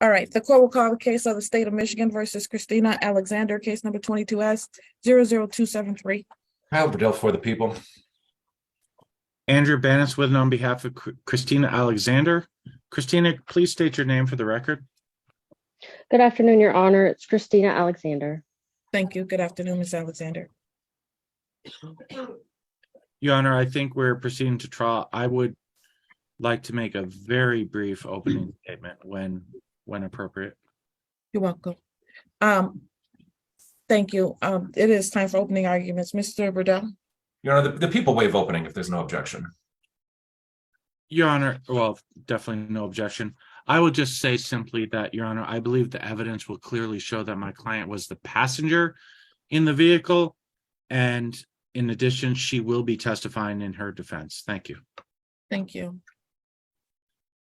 All right, the court will call the case of the state of Michigan versus Christina Alexander, case number 22S00273. Rebuttal for the people. Andrew Bannis with and on behalf of Christina Alexander. Christina, please state your name for the record. Good afternoon, Your Honor. It's Christina Alexander. Thank you. Good afternoon, Ms. Alexander. Your Honor, I think we're proceeding to trial. I would like to make a very brief opening statement when appropriate. You're welcome. Thank you. It is time for opening arguments. Mr. Rebuttal. Your Honor, the people waive opening if there's no objection. Your Honor, well, definitely no objection. I will just say simply that, Your Honor, I believe the evidence will clearly show that my client was the passenger in the vehicle, and in addition, she will be testifying in her defense. Thank you. Thank you.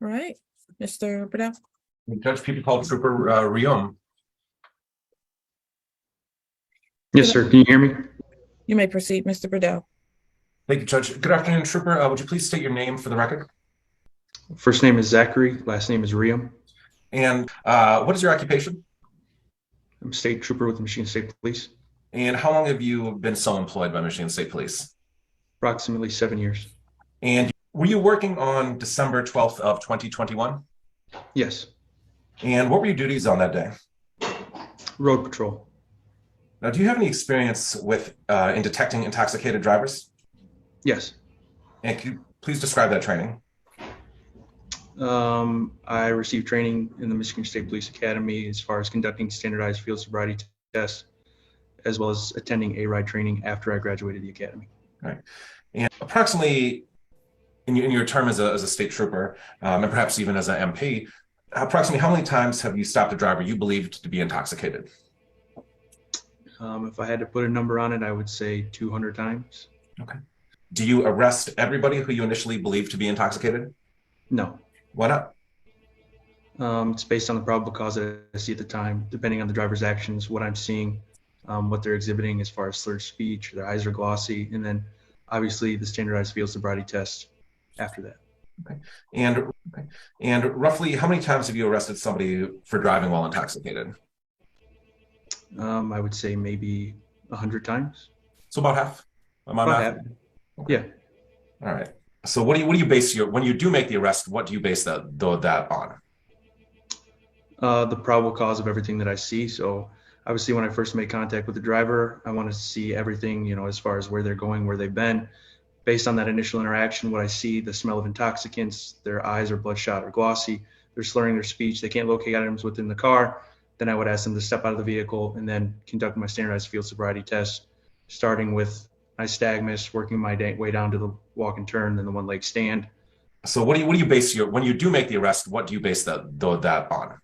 All right, Mr. Rebuttal. Judge, people call Trooper Riom. Yes, sir. Can you hear me? You may proceed, Mr. Rebuttal. Thank you, Judge. Good afternoon, Trooper. Would you please state your name for the record? First name is Zachary. Last name is Riom. And what is your occupation? I'm a state trooper with the Michigan State Police. And how long have you been so employed by Michigan State Police? Approximately 7 years. And were you working on December 12th of 2021? Yes. And what were your duties on that day? Road patrol. Now, do you have any experience with in detecting intoxicated drivers? Yes. And could you please describe that training? I received training in the Michigan State Police Academy as far as conducting standardized field sobriety tests, as well as attending A-Ride training after I graduated the academy. All right. And approximately in your term as a state trooper, and perhaps even as an MP, approximately how many times have you stopped a driver you believed to be intoxicated? If I had to put a number on it, I would say 200 times. Okay. Do you arrest everybody who you initially believed to be intoxicated? No. Why not? It's based on the probable cause that I see at the time, depending on the driver's actions, what I'm seeing, what they're exhibiting as far as slurred speech, their eyes are glossy, and then obviously the standardized field sobriety test after that. Okay. And roughly how many times have you arrested somebody for driving while intoxicated? I would say maybe 100 times. So about half? About half. Okay. Yeah. All right. So what do you base when you do make the arrest, what do you base that on? The probable cause of everything that I see. So obviously when I first make contact with the driver, I want to see everything, as far as where they're going, where they've been. Based on that initial interaction, what I see, the smell of intoxicants, their eyes are bloodshot or glossy, they're slurring their speech, they can't locate items within the car, then I would ask them to step out of the vehicle and then conduct my standardized field sobriety test, starting with nystagmus, working my way down to the walk and turn, then the one leg stand. So what do you base when you do make the arrest, what do you base that on?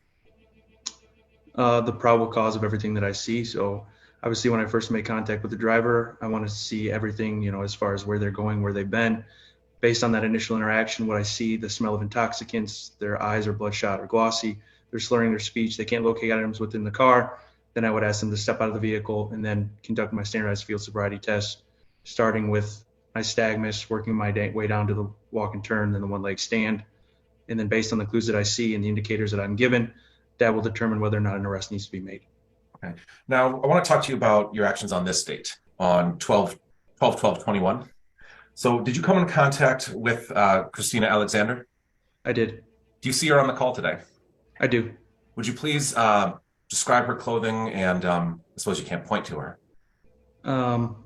The probable cause of everything that I see. So obviously when I first make contact with the driver, I want to see everything, as far as where they're going, where they've been. Based on that initial interaction, what I see, the smell of intoxicants, their eyes are bloodshot or glossy, they're slurring their speech, they can't locate items within the car, then I would ask them to step out of the vehicle and then conduct my standardized field sobriety test, starting with nystagmus, working my way down to the walk and turn, then the one leg stand. And then based on the clues that I see and the indicators that I'm given, that will determine whether or not an arrest needs to be made. Okay. Now, I want to talk to you about your actions on this date, on 12/12/21. So did you come in contact with Christina Alexander? I did. Do you see her on the call today? I do. Would you please describe her clothing and I suppose you can't point to her.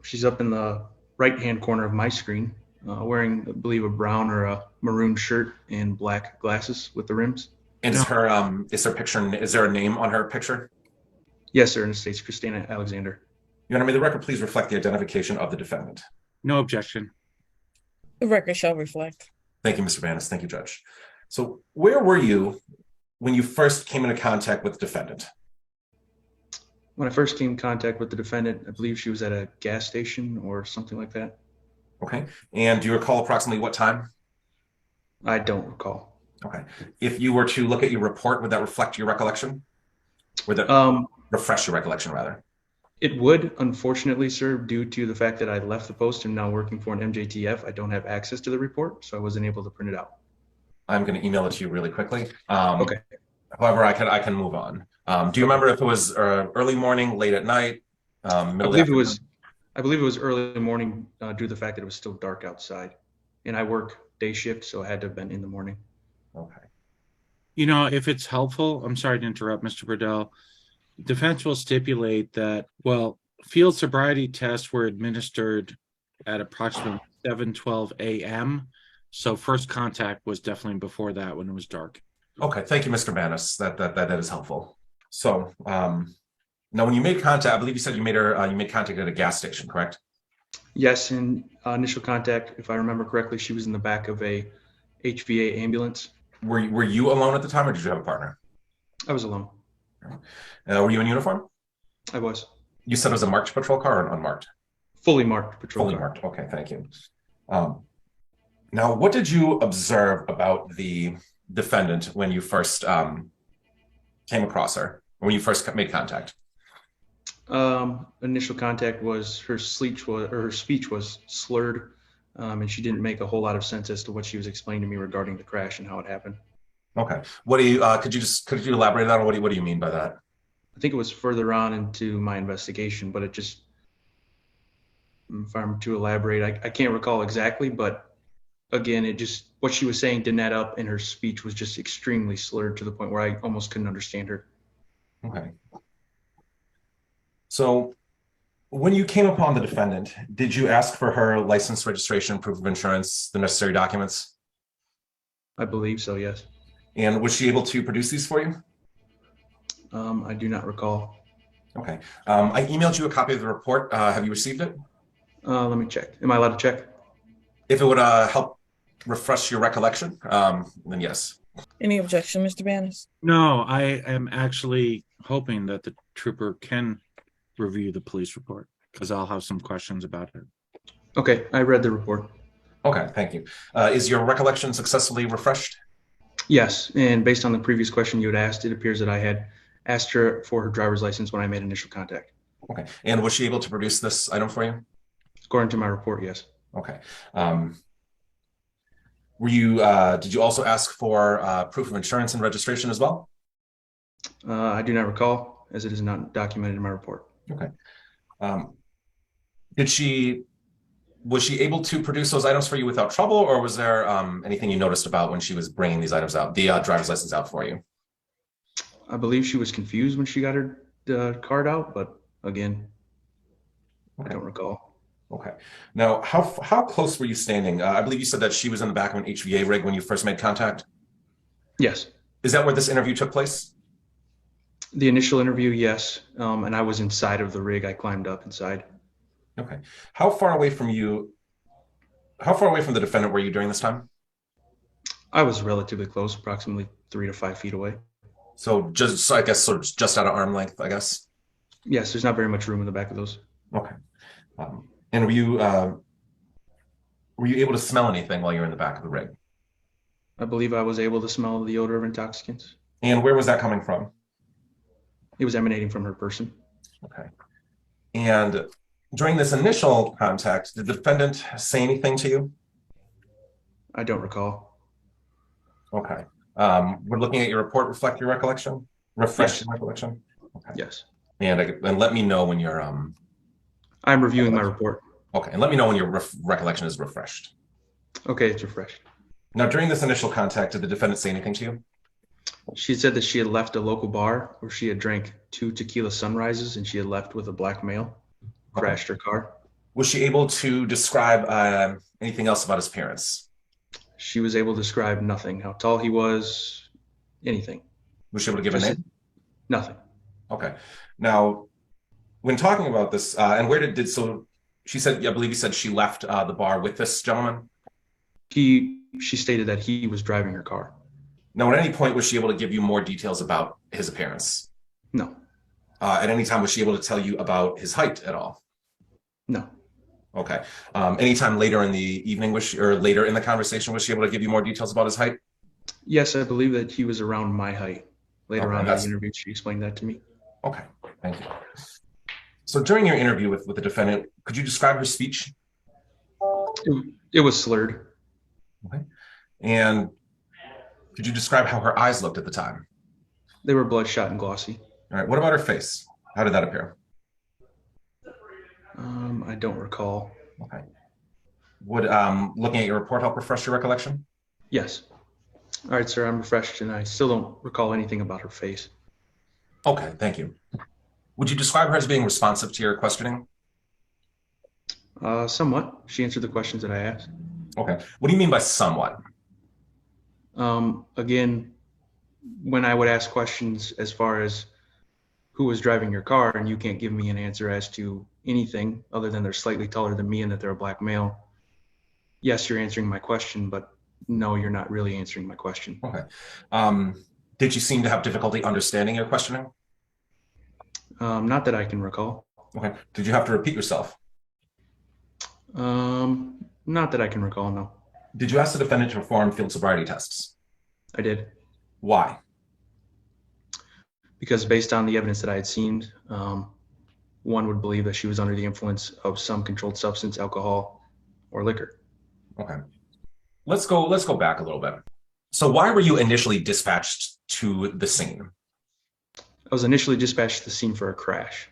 She's up in the right-hand corner of my screen, wearing, I believe, a brown or a maroon shirt and black glasses with the rims. And is there a name on her picture? Yes, sir. And it states Christina Alexander. Your Honor, may the record please reflect the identification of the defendant? No objection. The record shall reflect. Thank you, Mr. Bannis. Thank you, Judge. So where were you when you first came into contact with the defendant? When I first came in contact with the defendant, I believe she was at a gas station or something like that. Okay. And do you recall approximately what time? I don't recall. Okay. If you were to look at your report, would that reflect your recollection? Would that refresh your recollection, rather? It would, unfortunately, sir, due to the fact that I left the post and now working for an MJTF, I don't have access to the report, so I wasn't able to print it out. I'm going to email it to you really quickly. Okay. However, I can move on. Do you remember if it was early morning, late at night, I middle of the believe it afternoon? was. I believe it was early morning due to the fact that it was still dark outside, and I work day shift, so it had to have been in the morning. Okay. You know, if it's helpful, I'm sorry to interrupt, Mr. Burdell. Defense will stipulate that, well, field sobriety tests were administered at approximately 7:12 a.m. So first contact was definitely before that when it was dark. Okay. Thank you, Mr. Manis. That is helpful. So now, when you made contact, I believe you said you made contact at a gas station, correct? Yes, in initial contact, if I remember correctly, she was in the back of a HVA ambulance. Were you alone at the time, or did you have a partner? I was alone. Were you in uniform? I was You said it was a marked patrol car or unmarked? fully marked patrol Fully car. marked. Okay, thank you. Now, what did you observe about the defendant when you first came across her, or when you first made contact? Initial contact was her speech was slurred, and she didn't make a whole lot of sense as to what she was explaining to me regarding the crash and how it happened. Okay. What do you could you elaborate on what do you mean by that? I think it was further on into my investigation, but it just, if I'm to elaborate, I can't recall exactly, but again, it just, what she was saying didn't add up, and her speech was just extremely slurred to the point where I almost couldn't understand her. Okay. So when you came upon the defendant, did you ask for her license, registration, proof of insurance, the necessary documents? I believe so, yes. And was she able to produce these for you? I do not recall. Okay. I emailed you a copy of the report. Have you received it? Let me check. Am I allowed to check? If it would help refresh your recollection, then yes. Any objection, Mr. Manis? No, I am actually hoping that the trooper can review the police report because I'll have some questions about it. Okay, I read the report. Okay, thank you. Is your recollection successfully refreshed? Yes, and based on the previous question you had asked, it appears that I had asked her for her driver's license when I made initial contact. Okay. And was she able to produce this item for you? According to my report, yes. Okay. Did you also ask for proof of insurance and registration as well? I do not recall, as it is not documented in my report. Okay. Was she able to produce those items for you without trouble, or was there anything you noticed about when she was bringing these items out, the driver's license out for you? I believe she was confused when she got her card out, but again, I don't recall. Okay. Now, how close were you standing? I believe you said that she was in the back of an HVA rig when you first made contact. Yes. Is that where this interview took place? The initial interview, yes. And I was inside of the rig. I climbed up inside. Okay. How far away from the defendant were you during this time? I was relatively close, approximately 3 to 5 feet away. So I guess sort of just out of arm length, I guess. Yes, there's not very much room in the back of those. Okay. And were you able to smell anything while you were in the back of the rig? I believe I was able to smell the odor of intoxicants. And where was that coming from? It was emanating from her person. Okay. And during this initial contact, did the defendant say anything to you? I don't recall. Okay. We're looking at your report. Reflect your recollection. Refresh your recollection. Okay. Yes. And let me know when you're I'm reviewing my report. Okay, and let me know when your recollection is refreshed. Okay, it's refreshed. Now, during this initial contact, did the defendant say anything to you? She had said that she had left a local bar where she had drank 2 tequila sunrises and she had left with a black male, crashed her car. Was she able to describe anything else about his appearance? She was able to describe nothing, how tall he was, anything. Was she able to give a name? Nothing. Okay. Now, when talking about this, and where so she said, I believe you said she left the bar with this gentleman? She stated that he was driving her car. Now, at any point, was she able to give you more details about his appearance? No. At any time, was she able to tell you about his height at all? No. Okay. Anytime later in the evening, or later in the conversation, was she able to give you more details about his height? Yes, I believe that he was around my height. Later on in the interview, she explained that to me. Okay, thank you. So during your interview with the defendant, could you describe her speech? It was slurred. Okay. And could you describe how her eyes looked at the time? They were bloodshot and glossy. All right. What about her face? How did that appear? I don't recall. Okay. Would looking at your report help refresh your recollection? Yes. All right, sir, I'm refreshed and I still don't recall anything about her face. Okay, thank you. Would you describe her as being responsive to your questioning? Somewhat. She answered the questions that I asked. Okay. What do you mean by somewhat? Again, when I would ask questions as far as who was driving your car and you can't give me an answer as to anything other than they're slightly taller than me and that they're a black male, yes, you're answering my question, but no, you're not really answering my question. Okay. Did you seem to have difficulty understanding your questioning? Not that I can recall. Okay. Did you have to repeat yourself? Not that I can recall, no. Did you ask the defendant to perform field sobriety tests? I did. Why? Because based on the evidence that I had seen, one would believe that she was under the influence of some controlled substance, alcohol, or liquor. Okay. Let's go back a little bit. So why were you initially dispatched to the scene? I was initially dispatched to the scene for a crash.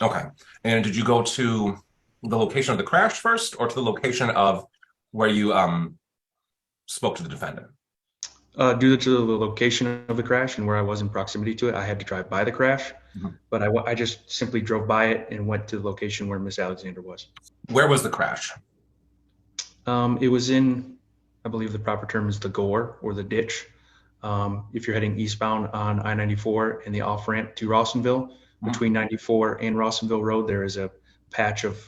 Okay. And did you go to the location of the crash first or to the location of where you spoke to the defendant? Due to the location of the crash and where I was in proximity to it, I had to drive by the crash, but I just simply drove by it and went to the location where Miss Alexander was. Where was the crash? It was in, I believe the proper term is the gore or the ditch. If you're heading eastbound on I-94 and the off-ramp to Rawsonville, between 94 and Rawsonville Road, there is a patch of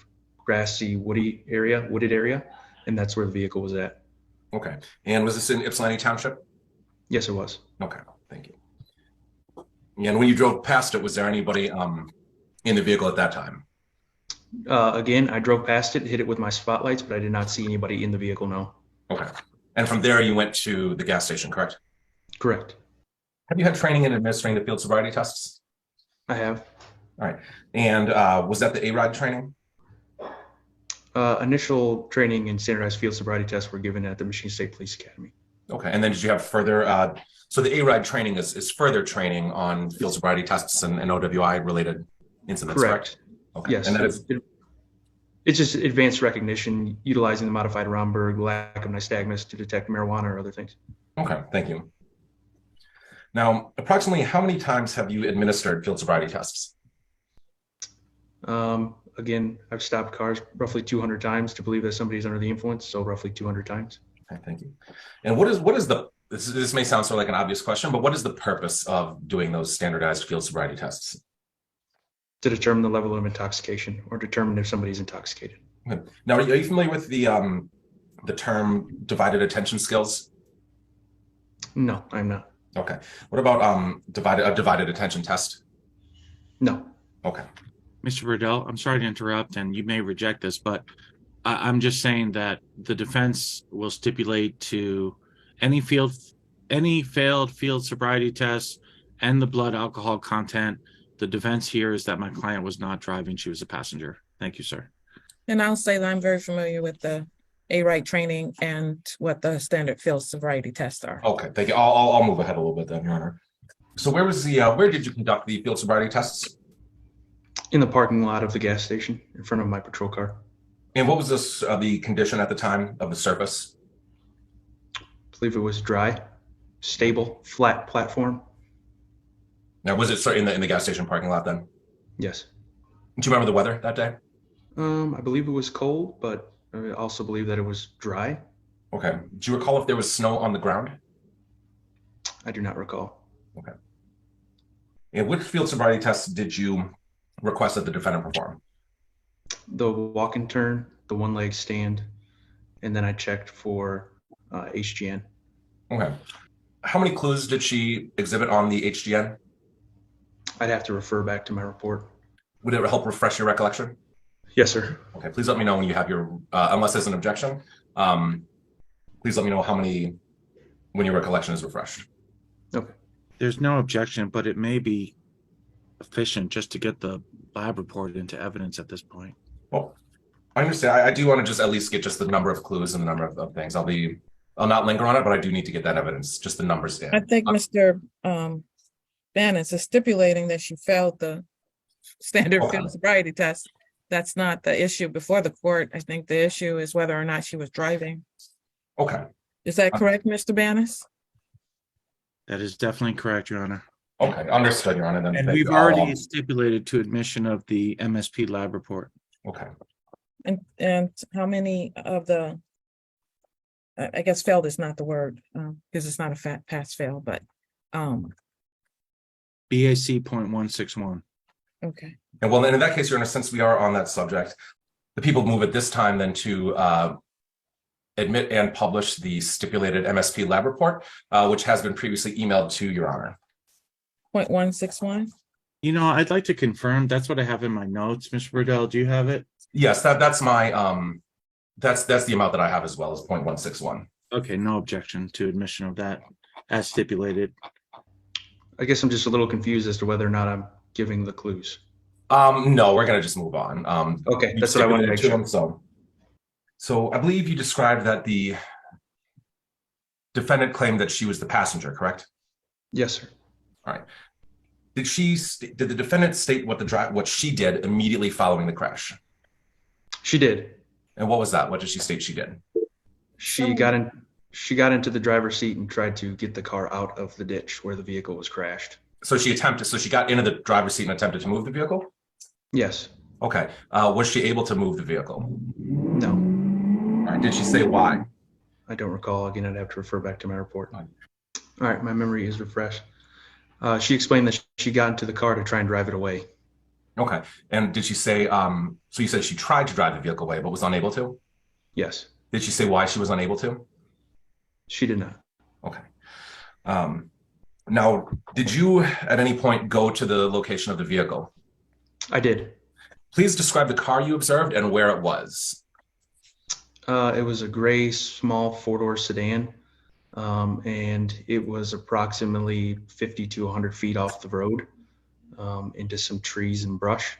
grassy, wooded area, and that's where the vehicle was at. Okay. And was this in Ypsilanti Township? Yes, it was. Okay, thank you. And when you drove past it, was there anybody in the vehicle at that time? Again, I drove past it, hit it with my spotlights, but I did not see anybody in the vehicle, no. Okay. And from there, you went to the gas station, correct? Correct. Have you had training in administering the field sobriety tests? I have. All right. And was that the A-Ride training? Initial training and standardized field sobriety tests were given at the Michigan State Police Academy. Okay. And then did you have further, so the A-Ride training is further training on field sobriety tests and OWI-related incidents, correct? Okay. Yes. And that is, it's just advanced recognition utilizing the modified Romberg lack of nystagmus to detect marijuana or other things. okay, thank you. Now, approximately how many times have you administered field sobriety tests? Again, I've stopped cars roughly 200 times to believe that somebody's under the influence, so roughly 200 times. Okay, thank you. And what is the, this may sound sort of like an obvious question, but what is the purpose of doing those standardized field sobriety tests? To determine the level of intoxication or determine if somebody's intoxicated. Okay. Now, are you familiar with the term divided attention skills? No, I'm not. Okay. What about a divided attention test? No. Okay. Mr. Riddell, I'm sorry to interrupt, and you may reject this, but I'm just saying that the defense will stipulate to any failed field sobriety tests and the blood alcohol content. The defense here is that my client was not driving; she was a passenger. Thank you, sir. And I'll say that I'm very familiar with the A-Right training and what the standard field sobriety tests are. Okay, thank you. I'll move ahead a little bit then, Your Honor. So where was the where did you conduct the field sobriety tests? In the parking lot of the gas station in front of my patrol car. And what was this the condition at the time of the surface? I believe it was dry, stable, flat platform. Now, was it in the gas station parking lot then? Yes. Do you remember the weather that day? I believe it was cold, but I also believe that it was dry. Okay. Do you recall if there was snow on the ground? I do not recall. Okay. And which field sobriety tests did you request that the defendant perform? The walk and turn, the one leg stand, and then I checked for HGN. Okay. How many clues did she exhibit on the HGN? I'd have to refer back to my report. Would it help refresh your recollection? Yes, sir. Okay, please let me know when you have your, unless there's an objection, please let me know when your recollection is refreshed. Okay. There's no objection, but it may be efficient just to get the lab report into evidence at this point. Well, I understand. I do want to just at least get just the number of clues and the number of things. I'll not linger on it, but I do need to get that evidence, just the numbers in. I think Mr. Bannis is stipulating that she failed the standard Okay. field sobriety test. That's not the issue before the court. I think the issue is whether or not she was driving. Okay. Is that correct, Mr. Bannis? That is definitely correct, Your Honor. Okay. Understood, Your Honor. Then And thank we've you. already stipulated to admission of the MSP lab report. Okay. And how many of the, I guess failed is not the word, because it's not a pass fail, but, BAC .161. okay. And well, in that case, Your Honor, since we are on that subject, the people move at this time then to admit and publish the stipulated MSP lab report, which has been previously emailed to Your Honor. 0.161. You know, I'd like to confirm. That's what I have in my notes. Mr. Burdell, do you have it? Yes, that's my that's the amount that I have as well as 0.161. Okay, no objection to admission of that as stipulated. I guess I'm just a little confused as to whether or not I'm giving the clues. No, we're gonna just move on. Okay, you that's what I wanted to make stipulated sure. them, so I believe you described that the defendant claimed that she was the passenger, correct? Yes, sir. All right. Did the defendant state what she did immediately following the crash? She did. And what was that? What did she state she did? She got into the driver's seat and tried to get the car out of the ditch where the vehicle was crashed. So she got into the driver's seat and attempted to move the vehicle? Yes. Okay. Was she able to move the vehicle? No. All right. Did she say why? I don't recall. Again, I'd have to refer back to my report. Fine. All right, my memory is refreshed. She explained that she got into the car to try and drive it away. Okay. And did she say, so you said she tried to drive the vehicle away, but was unable to? Yes. Did she say why she was unable to? She did not. Okay. Now, did you at any point go to the location of the vehicle? I did. Please describe the car you observed and where it was. It was a gray, small four-door sedan, and it was approximately 50 to 100 feet off the road into some trees and brush.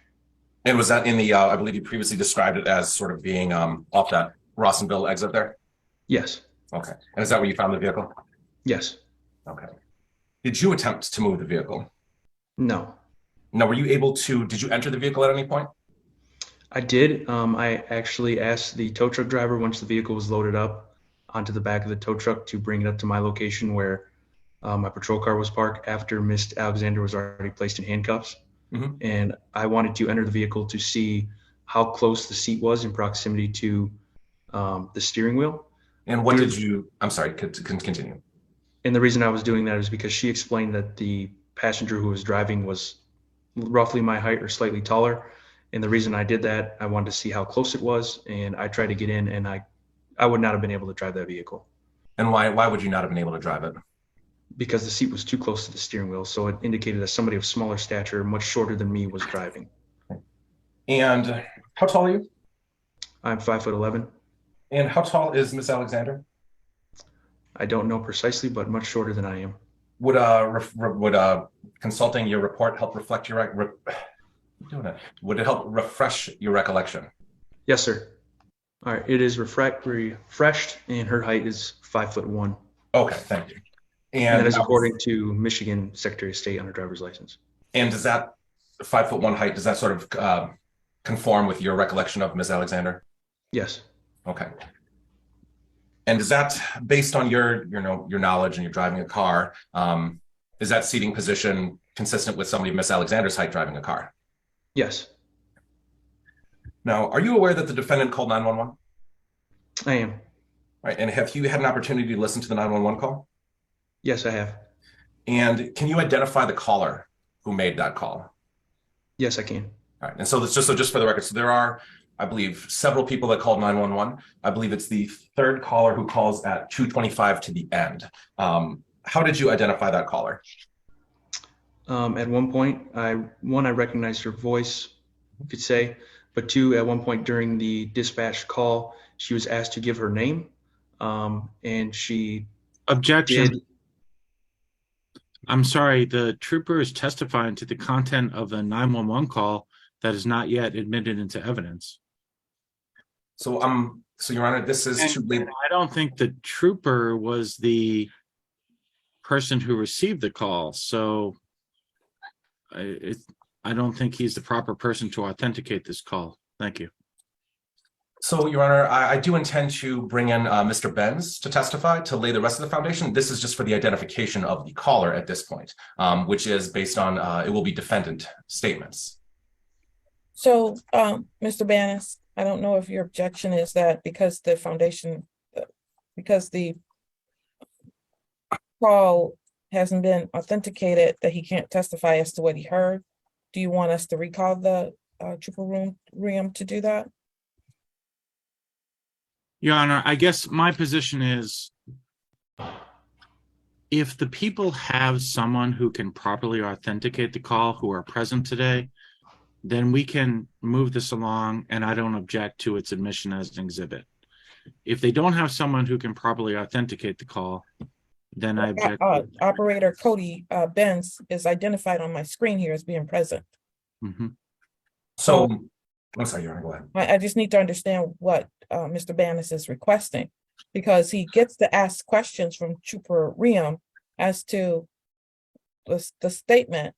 And was that in the, I believe you previously described it as sort of being off that Rawsonville exit there? Yes. Okay. And is that where you found the vehicle? Yes. Okay. Did you attempt to move the vehicle? No. Now, did you enter the vehicle at any point? I did. I actually asked the tow truck driver once the vehicle was loaded up onto the back of the tow truck to bring it up to my location where my patrol car was parked after Miss Alexander was already placed in handcuffs. Mm-hmm. And I wanted to enter the vehicle to see how close the seat was in proximity to the steering wheel. And what did you, I'm sorry, continue. And the reason I was doing that is because she explained that the passenger who was driving was roughly my height or slightly taller. And the reason I did that, I wanted to see how close it was. And I tried to get in, and I would not have been able to drive that vehicle. And why would you not have been able to drive it? Because the seat was too close to the steering wheel. So it indicated that somebody of smaller stature, much shorter than me, was driving. And how tall are you? I'm 5'11". And how tall is Miss Alexander? I don't know precisely, but much shorter than I am. Would consulting your report help reflect your would it help refresh your recollection? Yes, sir. All right, it is refreshed, and her height is 5'1". Okay, thank you. And that is according to Michigan Secretary of State on her driver's license. And does that 5'1" height, does that sort of conform with your recollection of Miss Alexander? Yes. Okay. And is that based on your knowledge and you're driving a car? Is that seating position consistent with somebody of Miss Alexander's height driving a car? Yes. Now, are you aware that the defendant called 911? I am. Right. And have you had an opportunity to listen to the 911 call? Yes, I have. And can you identify the caller who made that call? Yes, I can. All right. And so just for the record, so there are, I believe, several people that called 911. I believe it's the third caller who calls at 2:25 to the end. How did you identify that caller? At one point, I recognized her voice, you could say, but two, at one point during the dispatch call, she was asked to give her name, and she Objection. did. I'm sorry, the trooper is testifying to the content of a 911 call that is not yet admitted into evidence. So Your Honor, this is too late. I don't think the trooper was the person who received the call. So I don't think he's the proper person to authenticate this call. Thank you. So, Your Honor, I do intend to bring in Mr. Benz to testify to lay the rest of the foundation. This is just for the identification of the caller at this point, which is based on it will be defendant statements. So, Mr. Banis, I don't know if your objection is that because the foundation, because the call hasn't been authenticated, that he can't testify as to what he heard. Do you want us to recall the Trooper Ream to do that? Your Honor, I guess my position is if the people have someone who can properly authenticate the call who are present today, then we can move this along and I don't object to its admission as an exhibit. If they don't have someone who can properly authenticate the call, then I object. Operator Cody Benz is identified on my screen here as being present. Mhm. So, I'm sorry, Your Honor, go ahead. I just need to understand what Mr. Banis is requesting, because he gets to ask questions from Trooper Ream as to the statement.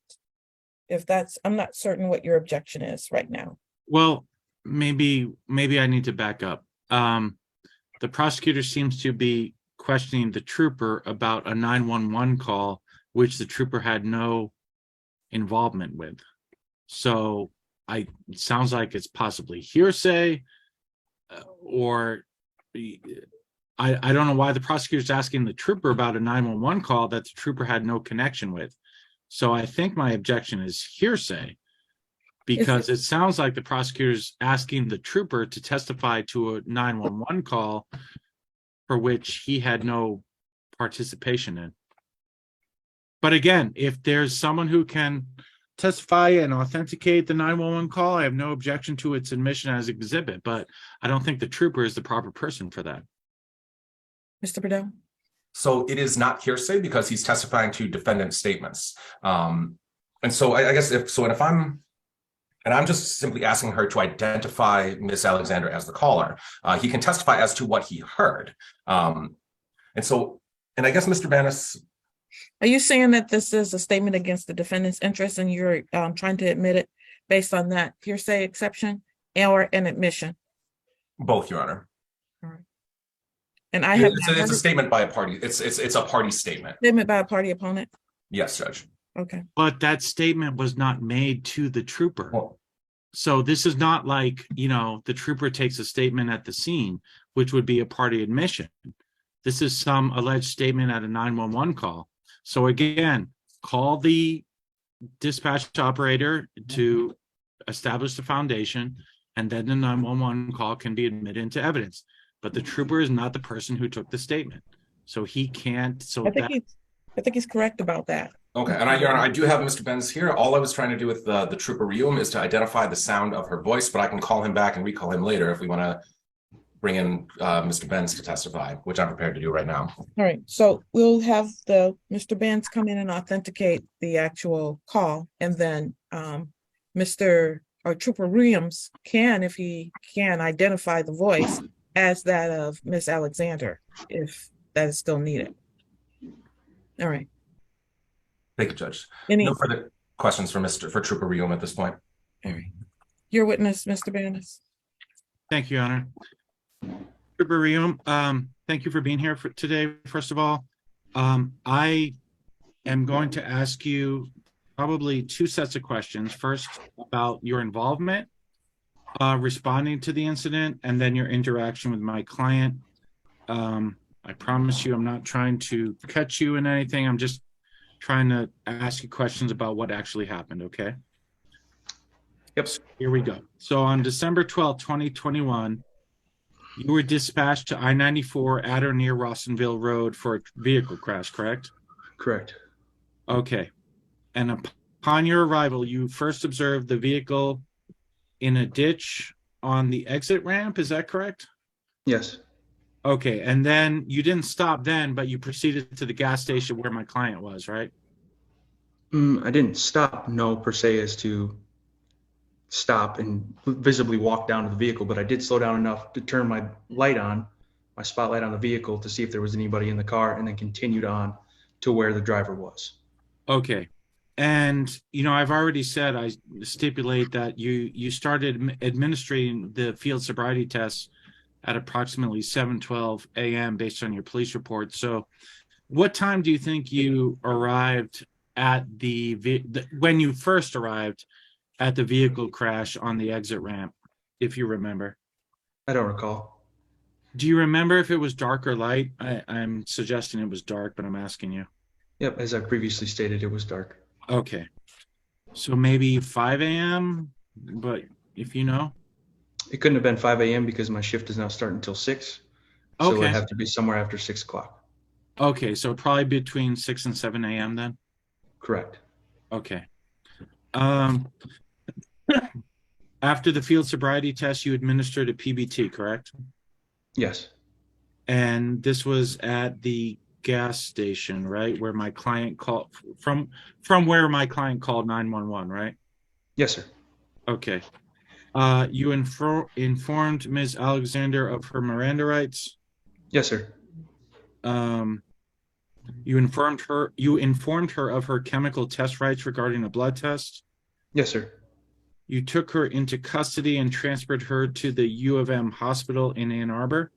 If that's, I'm not certain what your objection is right now. Well, maybe I need to back up. The prosecutor seems to be questioning the trooper about a 911 call, which the trooper had no involvement with. So it sounds like it's possibly hearsay, or I don't know why the prosecutor's asking the trooper about a 911 call that the trooper had no connection with. So I think my objection is hearsay, because it sounds like the prosecutor's asking the trooper to testify to a 911 call for which he had no participation in. But again, if there's someone who can testify and authenticate the 911 call, I have no objection to its admission as exhibit, but I don't think the trooper is the proper person for that. Mr. Bedell? So it is not hearsay because he's testifying to defendant statements. And so I guess if I'm just simply asking her to identify Miss Alexander as the caller, he can testify as to what he heard. And I guess Mr. Banis. Are you saying that this is a statement against the defendant's interest and you're trying to admit it based on that hearsay exception or an admission? Both, Your Honor. All right. And I have it's a statement by a party. It's a party statement. Statement by a party opponent? Yes, Judge. Okay. But that statement was not made to the trooper. Well, so this is not like, the trooper takes a statement at the scene, which would be a party admission. This is some alleged statement at a 911 call. So again, call the dispatch operator to establish the foundation, and then the 911 call can be admitted into evidence. But the trooper is not the person who took the statement. So he can't. So I think he's correct about that. Okay, and Your Honor, I do have Mr. Benz here. All I was trying to do with the trooper Reum is to identify the sound of her voice, but I can call him back and recall him later if we want to bring in Mr. Benz to testify, which I'm prepared to do right now. All right, so we'll have Mr. Benz come in and authenticate the actual call, and then Trooper Reams can, if he can, identify the voice as that of Miss Alexander, if that is still needed. All right. Thank you, Judge. Any No further questions for Trooper Reum at this point. All right. Your witness, Mr. Banis. Thank you, Your Honor. Trooper Reum, thank you for being here today. First of all, I am going to ask you probably two sets of questions. First, about your involvement responding to the incident, and then your interaction with my client. I promise you I'm not trying to catch you in anything. I'm just trying to ask you questions about what actually happened, okay? Yep. Here we go. So on December 12th, 2021, you were dispatched to I-94 at or near Rawsonville Road for a vehicle crash, correct? Correct. Okay. And upon your arrival, you first observed the vehicle in a ditch on the exit ramp, is that correct? Yes. Okay, and then you didn't stop then, but you proceeded to the gas station where my client was, right? I didn't stop, no, per se, as to stop and visibly walk down to the vehicle, but I did slow down enough to turn my light on, my spotlight on the vehicle, to see if there was anybody in the car, and then continued on to where the driver was. Okay. And, I've already said, I stipulate that you started administering the field sobriety tests at approximately 7:12 a.m. based on your police report. So what time do you think you arrived at when you first arrived at the vehicle crash on the exit ramp, if you remember? I don't recall. Do you remember if it was dark or light? I'm suggesting it was dark, but I'm asking you. Yep, as I previously stated, it was dark. Okay. So maybe 5 a.m., but if you know. It couldn't have been 5 a.m. because my shift is now starting until 6. So it would Okay. have to be somewhere after 6 o'clock. Okay, so probably between 6 and 7 a.m. then? Correct. Okay. After the field sobriety test, you administered a PBT, correct? Yes. And this was at the gas station, right? Where my client called from where my client called 911, right? Yes, sir. Okay. You informed Ms. Alexander of her Miranda rights. Yes, sir. You informed her of her chemical test rights regarding a blood test. Yes, sir. You took her into custody and transferred her to the U of M hospital in Ann Arbor.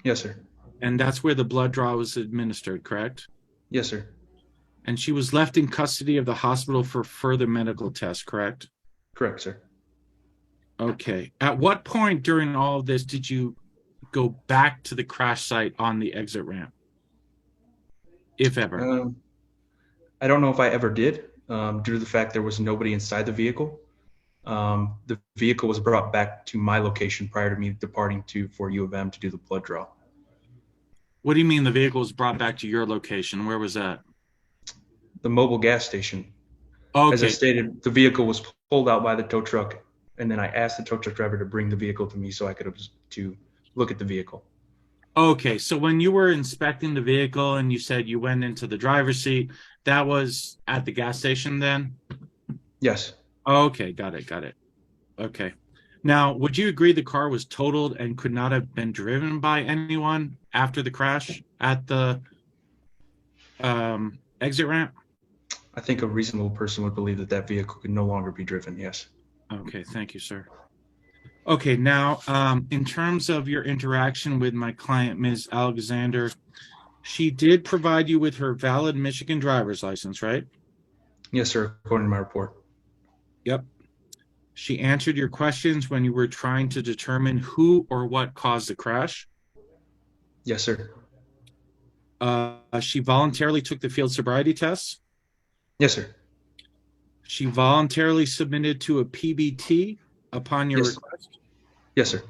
Yes, sir. And that's where the blood draw was administered, correct? Yes, sir. And she was left in custody of the hospital for further medical tests, correct? Correct, sir. Okay. At what point during all of this did you go back to the crash site on the exit ramp? If ever. I don't know if I ever did, due to the fact there was nobody inside the vehicle. The vehicle was brought back to my location prior to me departing for U of M to do the blood draw. What do you mean the vehicle was brought back to your location? Where was that? The mobile gas station. Okay. As I stated, the vehicle was pulled out by the tow truck, and then I asked the tow truck driver to bring the vehicle to me so I could to look at the vehicle. Okay, so when you were inspecting the vehicle and you said you went into the driver's seat, that was at the gas station then? Yes. Okay, got it. Okay. Now, would you agree the car was totaled and could not have been driven by anyone after the crash at the exit ramp? I think a reasonable person would believe that that vehicle could no longer be driven, yes. Okay, thank you, sir. Okay, now, in terms of your interaction with my client, Ms. Alexander, she did provide you with her valid Michigan driver's license, right? Yes, sir, according to my report. Yep. She answered your questions when you were trying to determine who or what caused the crash. Yes, sir. She voluntarily took the field sobriety tests. Yes, sir. She voluntarily submitted to a PBT upon your Yes. request. Yes, sir.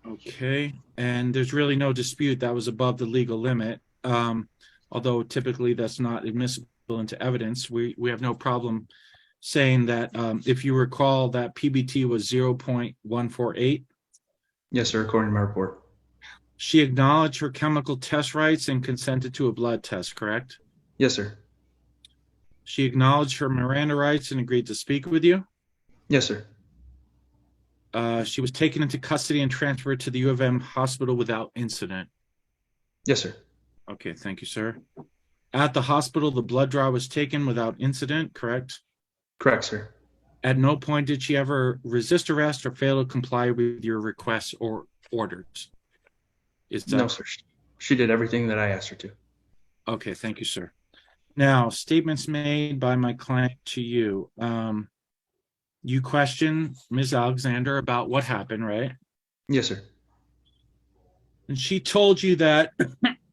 Okay, and there's really no dispute that was above the legal limit. Although typically that's not admissible into evidence. We have no problem saying that if you recall that PBT was 0.148. Yes, sir, according to my report. She acknowledged her chemical test rights and consented to a blood test, correct? Yes, sir. She acknowledged her Miranda rights and agreed to speak with you. Yes, sir. She was taken into custody and transferred to the U of M hospital without incident. Yes, sir. Okay, thank you, sir. At the hospital, the blood draw was taken without incident, correct? Correct, sir. At no point did she ever resist arrest or fail to comply with your requests or orders. Is that No, sir. She did everything that I asked her to. okay? Thank you, sir. Now, statements made by my client to you. You questioned Ms. Alexander about what happened, right? Yes, sir. And she told you that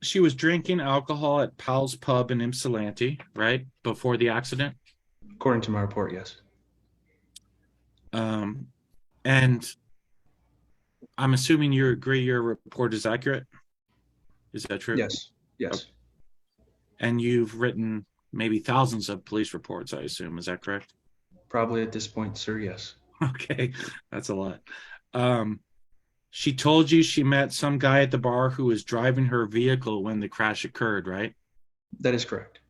she was drinking alcohol at Powell's Pub in Ypsilanti, right? Before the accident. According to my report, yes. And I'm assuming you agree your report is accurate. Is that true? Yes. Yes. Okay. And you've written maybe thousands of police reports, I assume. Is that correct? Probably at this point, sir, yes. Okay, that's a lot. She told you she met some guy at the bar who was driving her vehicle when the crash occurred, right? That is correct.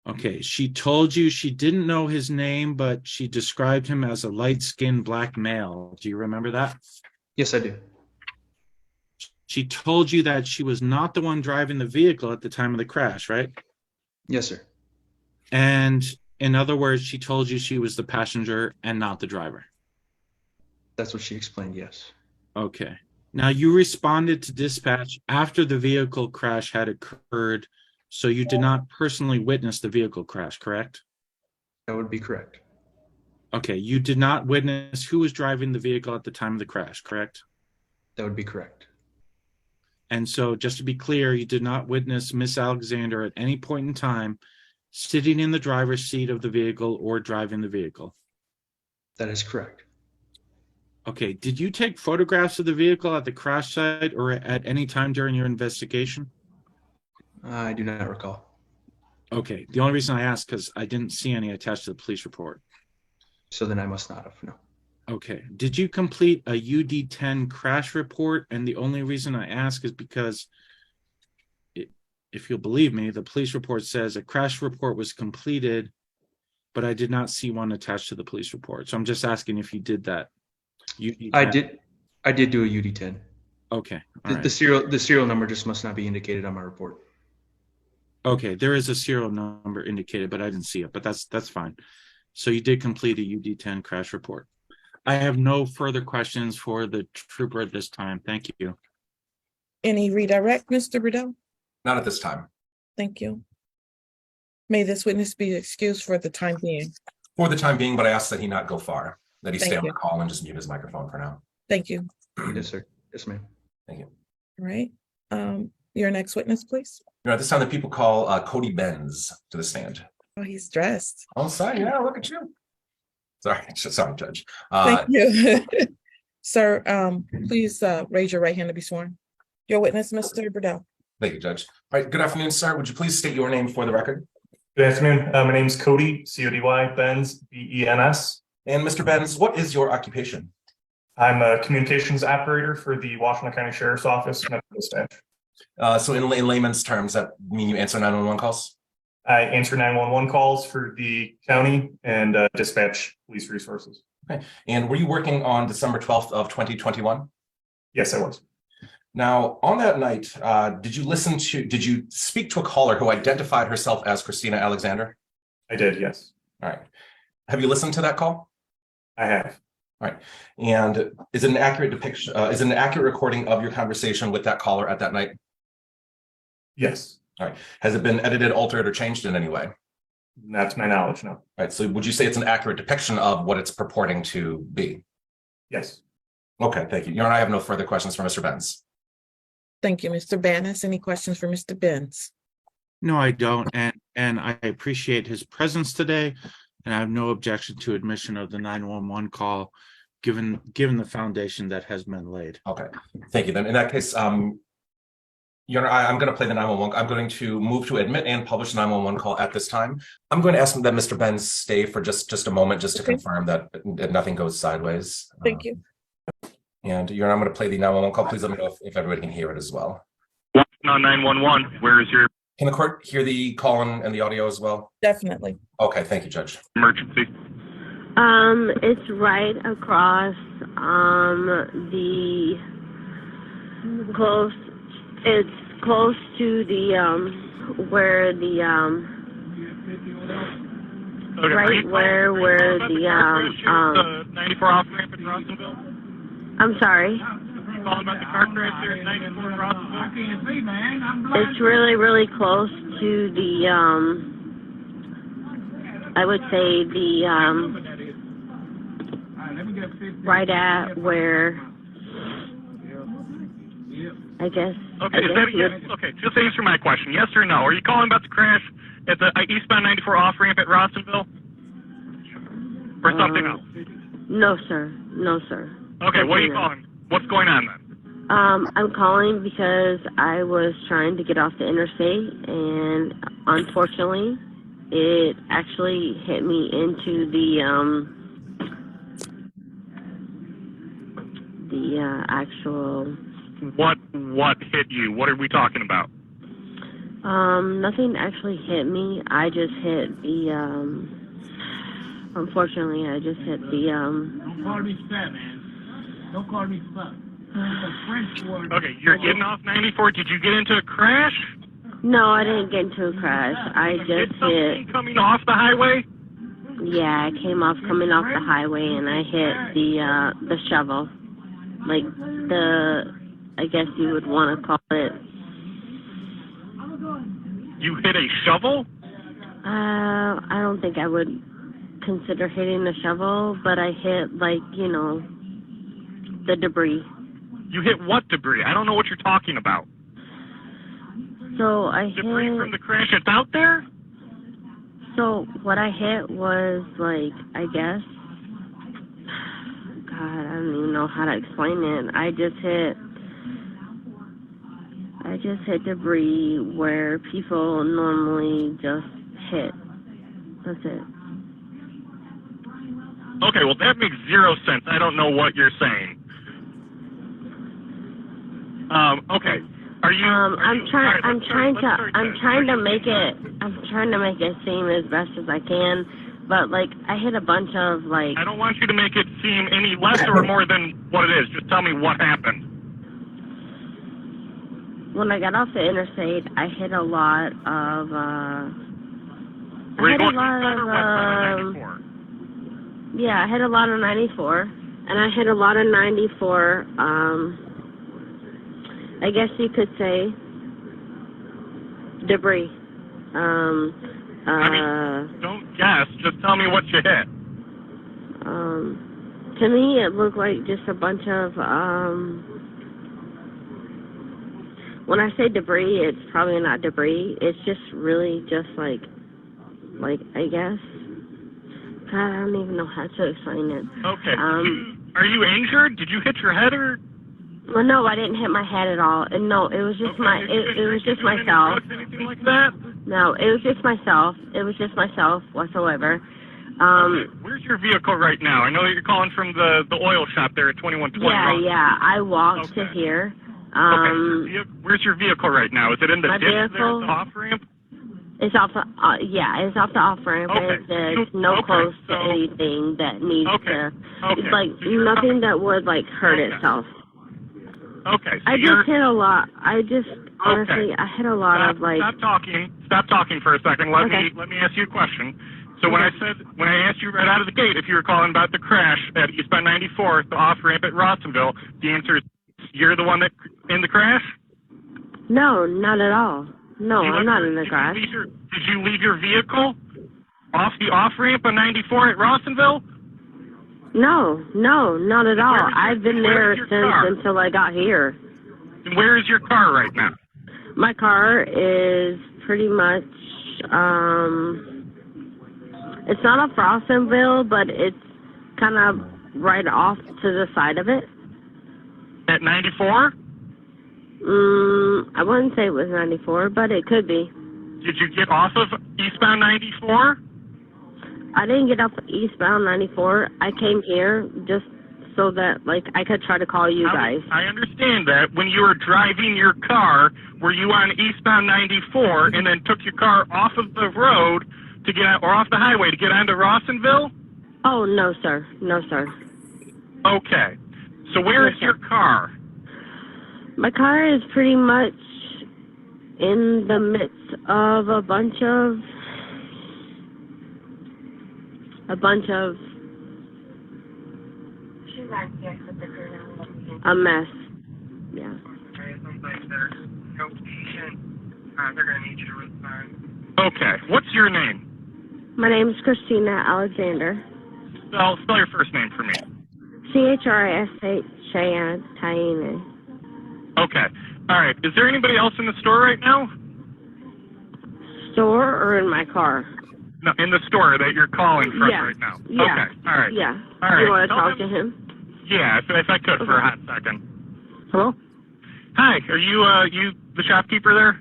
Okay, she told you she didn't know his name, but she described him as a light-skinned black male. Do you remember that? Yes, I do. She told you that she was not the one driving the vehicle at the time of the crash, right? Yes, sir. And In other words, she told you she was the passenger and not the driver. That's what she explained, yes. Okay. Now you responded to dispatch after the vehicle crash had occurred, so you did not personally witness the vehicle crash, correct? That would be correct. Okay, you did not witness who was driving the vehicle at the time of the crash, correct? That would be correct. And so just to be clear, you did not witness Miss Alexander at any point in time sitting in the driver's seat of the vehicle or driving the vehicle. That is correct. Okay, did you take photographs of the vehicle at the crash site or at any time during your investigation? I do not recall. Okay, the only reason I asked because I didn't see any attached to the police report. So then I must not have, no. Okay, did you complete a UD10 crash report? And the only reason I ask is because if you'll believe me, the police report says a crash report was completed, but I did not see one attached to the police report. So I'm just asking if you did that. UD10. I did do a UD10. Okay, all right. The serial number just must not be indicated on my report. Okay, there is a serial number indicated, but I didn't see it, but that's fine. So you did complete a UD10 crash report. I have no further questions for the trooper at this time. Thank you. Any redirect, Mr. Riddell? Not at this time. Thank you. May this witness be excused for the time being. For the time being, but I ask that he not go far, that he stay Thank on you. the call and just mute his microphone for now. Thank you. Yes, sir. Yes, ma'am. Thank you. All right. Your next witness, please. You know, at this time, the people call Cody Benz to the stand. Oh, he's dressed. Oh, sorry. Yeah, look at you. Sorry, sorry, Judge. Thank you. Sir, please raise your right hand to be sworn. Your witness, Mr. Riddell. Thank you, Judge. All right, good afternoon, sir. Would you please state your name for the record? Good afternoon. My name is Cody, C-O-D-Y, Benz, B-E-N-S. And Mr. Benz, what is your occupation? I'm a communications operator for the Washington County Sheriff's Office, Medical Dispatch. So in layman's terms, that mean you answer 911 calls? I answer 911 calls for the county and dispatch police resources. Okay. And were you working on December 12th of 2021? Yes, I was. Now, on that night, did you speak to a caller who identified herself as Christina Alexander? I did, yes. All right. Have you listened to that call? I have. All right. And is it an accurate depiction? Is it an accurate recording of your conversation with that caller at that night? Yes. All right. Has it been edited, altered, or changed in any way? Not to my knowledge, no. All right. So would you say it's an accurate depiction of what it's purporting to be? Yes. Okay. Thank you. Your Honor, I have no further questions for Mr. Benz. Thank you, Mr. Bannis. Any questions for Mr. Benz? No, I don't. And I appreciate his presence today. And I have no objection to admission of the 911 call, given the foundation that has been laid. Okay. Thank you. Then in that case, Your Honor, I'm going to play the 911. I'm going to move to admit and publish the 911 call at this time. I'm going to ask that Mr. Benz stay for just a moment, just to confirm that nothing goes sideways. Thank you. And Your Honor, I'm going to play the 911 call. Please let me know if everybody can hear it as well. No, 911. Where is your Can the court hear the call and the audio as well? Definitely. Okay, thank you, Judge. emergency? It's right across the close. It's close to the where the Okay, right where the 94 off ramp in Rossville. I'm sorry. Calling about the car crash there at 94 Rossville. It's really close to the I would say the right at where I guess. Okay, is that a yes? Okay, just answer my question. Yes or no? Are you calling about the crash at the eastbound 94 off ramp at Rossville? Or something else? No, sir. No, sir. Okay, what are you calling? What's going on then? I'm calling because I was trying to get off the interstate, and unfortunately, it actually hit me into the actual. What hit you? What are we talking about? Nothing actually hit me. I just hit the. Unfortunately, I just hit the. Don't call me fat, man. Don't call me fat. The French word. Okay, you're getting off 94. Did you get into a crash? No, I didn't get into a crash. I Did just something hit. coming off the highway? Yeah, I came off coming off the highway and I hit the shovel. Like I guess you would want to call it. You hit a shovel? I don't think I would consider hitting the shovel, but I hit, like, you know, the debris. You hit what debris? I don't know what you're talking about. So I Debris hit. from the crash, it's out there? So what I hit was, like, I guess. God, I don't even know how to explain it. I just hit debris where people normally just hit. That's it. Okay, well that makes zero sense. I don't know what you're saying. Okay. Are you? I'm trying to make it seem as best as I can, but like I hit a bunch of like. I don't want you to make it seem any less or more than what it is. Just tell me what happened. When I got off the interstate, I hit a lot of. Were you going eastbound or westbound on 94? Yeah, I hit a lot of 94, and I hit a lot of 94. I guess you could say debris. I mean, don't guess. Just tell me what you hit. To me, it looked like just a bunch of. When I say debris, it's probably not debris. It's just really just like I guess. God, I don't even know how to explain it. Okay. Are you injured? Did you hit your head or? Well, no, I didn't hit my head at all. And no, it was just it was just myself. Anything like that? No, it was just myself. It was just myself whatsoever. Okay. Where's your vehicle right now? I know that you're calling from the oil shop there at 2120. Yeah. I walked to here. Okay. Where's your vehicle right now? Is it in the ditch there at the off ramp? It's off the it's off the off ramp. Okay. It's no close to anything that needs to. It's like nothing that would like hurt itself. Okay. So I just hit a lot. Honestly, I hit a lot of like. Stop talking for a second. Let me ask you a question. So when I asked you right out of the gate if you were calling about the crash at eastbound 94, the off ramp at Rawsonville, the answer is you're the one that in the crash? No, not at all. No, I'm not in the crash. Did you leave your vehicle off the off ramp on 94 at Rawsonville? No, not at all. I've been there since until I got here. And where is your car right now? My car is pretty much, it's not off Rawsonville, but it's kind of right off to the side of it. At 94? I wouldn't say it was 94, but it could be. Did you get off of eastbound 94? I didn't get off eastbound 94. I came here just so that, like, I could try to call you guys. I understand that. When you were driving your car, were you on eastbound 94 and then took your car off of the road to get out, or off the highway to get onto Rawsonville? Oh, no, sir. No, sir. Okay. So where is your car? My car is pretty much in the midst of a bunch of a mess. Yeah. Okay. What's your name? My name is Christina Alexander. Spell your first name for me. Chrishaine. Okay. All right. Is there anybody else in the store right now? Store or in my car? No, in the store that you're calling from right now. Yeah. Okay. All right. Yeah. All right. You want to talk to him? Yeah, if I could for a hot second. Hello? Hi. Are you the shopkeeper there?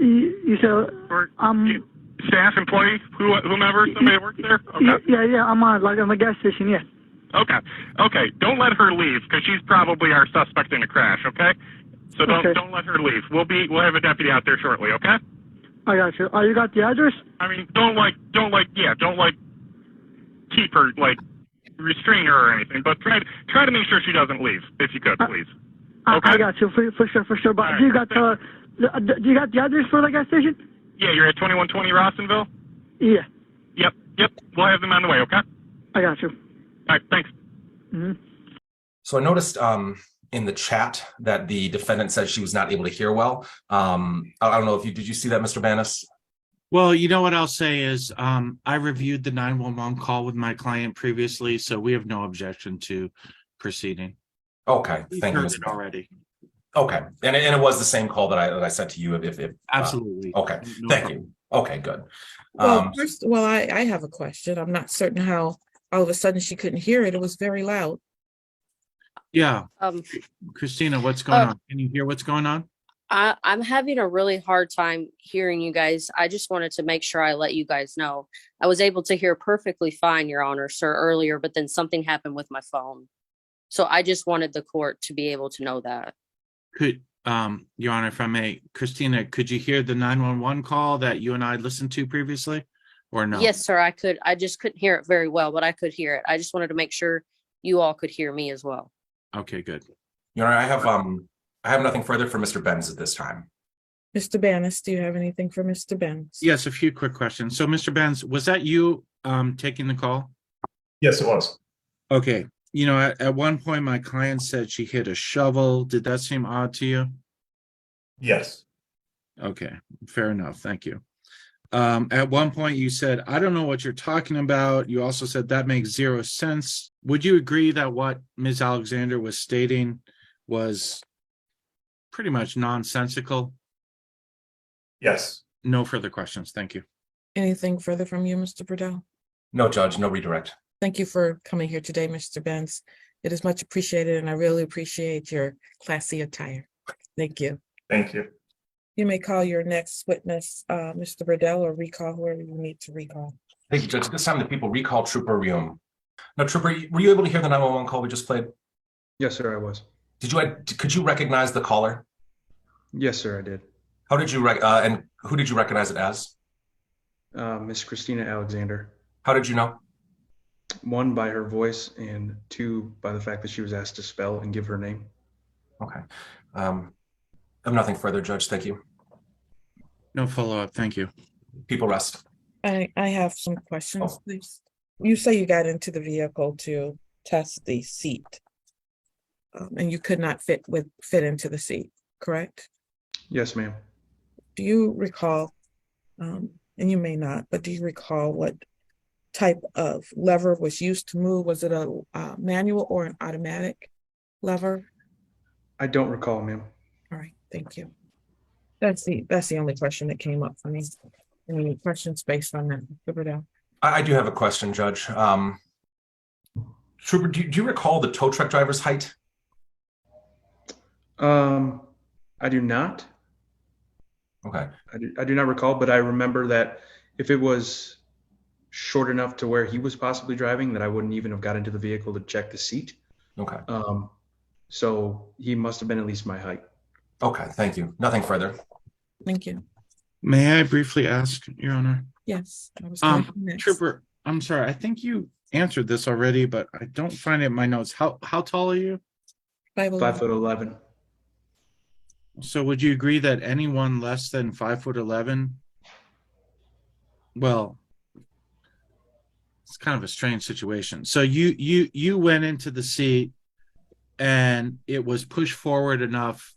You said Or staff, employee, whomever, somebody that works there? Okay. Yeah, I'm on a gas station, yeah. Okay. Don't let her leave because she's probably our suspect in a crash. Okay. So don't let her leave. We'll have a deputy out there shortly. Okay. I got you. You got the address? I mean, don't keep her, restrain her or anything, but try to make sure she doesn't leave if you could, please. Okay. I got you for sure. But right, do you got the address for the gas station? Yeah, you're at 2120 Rawsonville. Yeah. Yep. Yep, we'll have them on the way, okay? I got you. All right, thanks. So I noticed in the chat that the defendant said she was not able to hear well. I don't know if did you see that, Mr. Banis? Well, you know what I'll say is I reviewed the 911 call with my client previously, so we have no objection to proceeding. Okay, We've thank you, heard Mr. it Banis. already. Okay, and it was the same call that I sent to you. If Absolutely. okay, No thank problem. you. Okay, good. Well, first, well, I have a question. I'm not certain how all of a sudden she couldn't hear it. It was very loud. Yeah, Um, Christina, what's going on? Can you hear what's going on? I'm having a really hard time hearing you guys. I just wanted to make sure I let you guys know. I was able to hear perfectly fine, Your Honor, sir, earlier, but then something happened with my phone. So I just wanted the court to be able to know that. Could, Your Honor, if I may, Christina, could you hear the 911 call that you and I listened to previously, or no? Yes, sir, I could. I just couldn't hear it very well, but I could hear it. I just wanted to make sure you all could hear me as well. Okay, good. Your Honor, I have nothing further for Mr. Benz at this time. Mr. Banis, do you have anything for Mr. Benz? Yes, a few quick questions. So, Mr. Benz, was that you taking the call? Yes, it was. Okay. You know, at one point, my client said she hit a shovel. Did that seem odd to you? Yes. Okay, fair enough. Thank you. At one point, you said, I don't know what you're talking about. You also said that makes zero sense. Would you agree that what Ms. Alexander was stating was pretty much nonsensical? Yes. No further questions. Thank you. Anything further from you, Mr. Burdell? No, Judge, no redirect. Thank you for coming here today, Mr. Benz. It is much appreciated, and I really appreciate your classy attire. Thank you. Thank you. You may call your next witness, Mr. Burdell, or recall whoever you need to recall. Thank you, Judge. This time the people recall Trooper Rium. Now, Trooper, were you able to hear the 911 call we just played? Yes, sir, I was. Could you recognize the caller? Yes, sir, I did. How did you and who did you recognize it as? Miss Christina Alexander. How did you know? One, by her voice, and two, by the fact that she was asked to spell and give her name. Okay. I have nothing further, Judge. Thank you. No follow-up. Thank you. People rest. I have some questions, please. You say you got into the vehicle to test the seat, and you could not fit into the seat, correct? Yes, ma'am. Do you recall, and you may not, but do you recall what type of lever was used to move? Was it a manual or an automatic lever? I don't recall, ma'am. All right, thank you. That's the only question that came up for me. Any questions based on that, Mr. Burdell? I do have a question, Judge. Trooper, do you recall the tow truck driver's height? I do not. Okay. I do not recall, but I remember that if it was short enough to where he was possibly driving, that I wouldn't even have got into the vehicle to check the seat. Okay. So he must have been at least my height. Okay, thank you. Nothing further. Thank you. May I briefly ask, Your Honor? Yes. I was going next. Trooper, I'm sorry. I think you answered this already, but I don't find it in my notes. How tall are you? 5'11". So would you agree that anyone less than 5'11"? Well, it's kind of a strange situation. So you went into the seat and it was pushed forward enough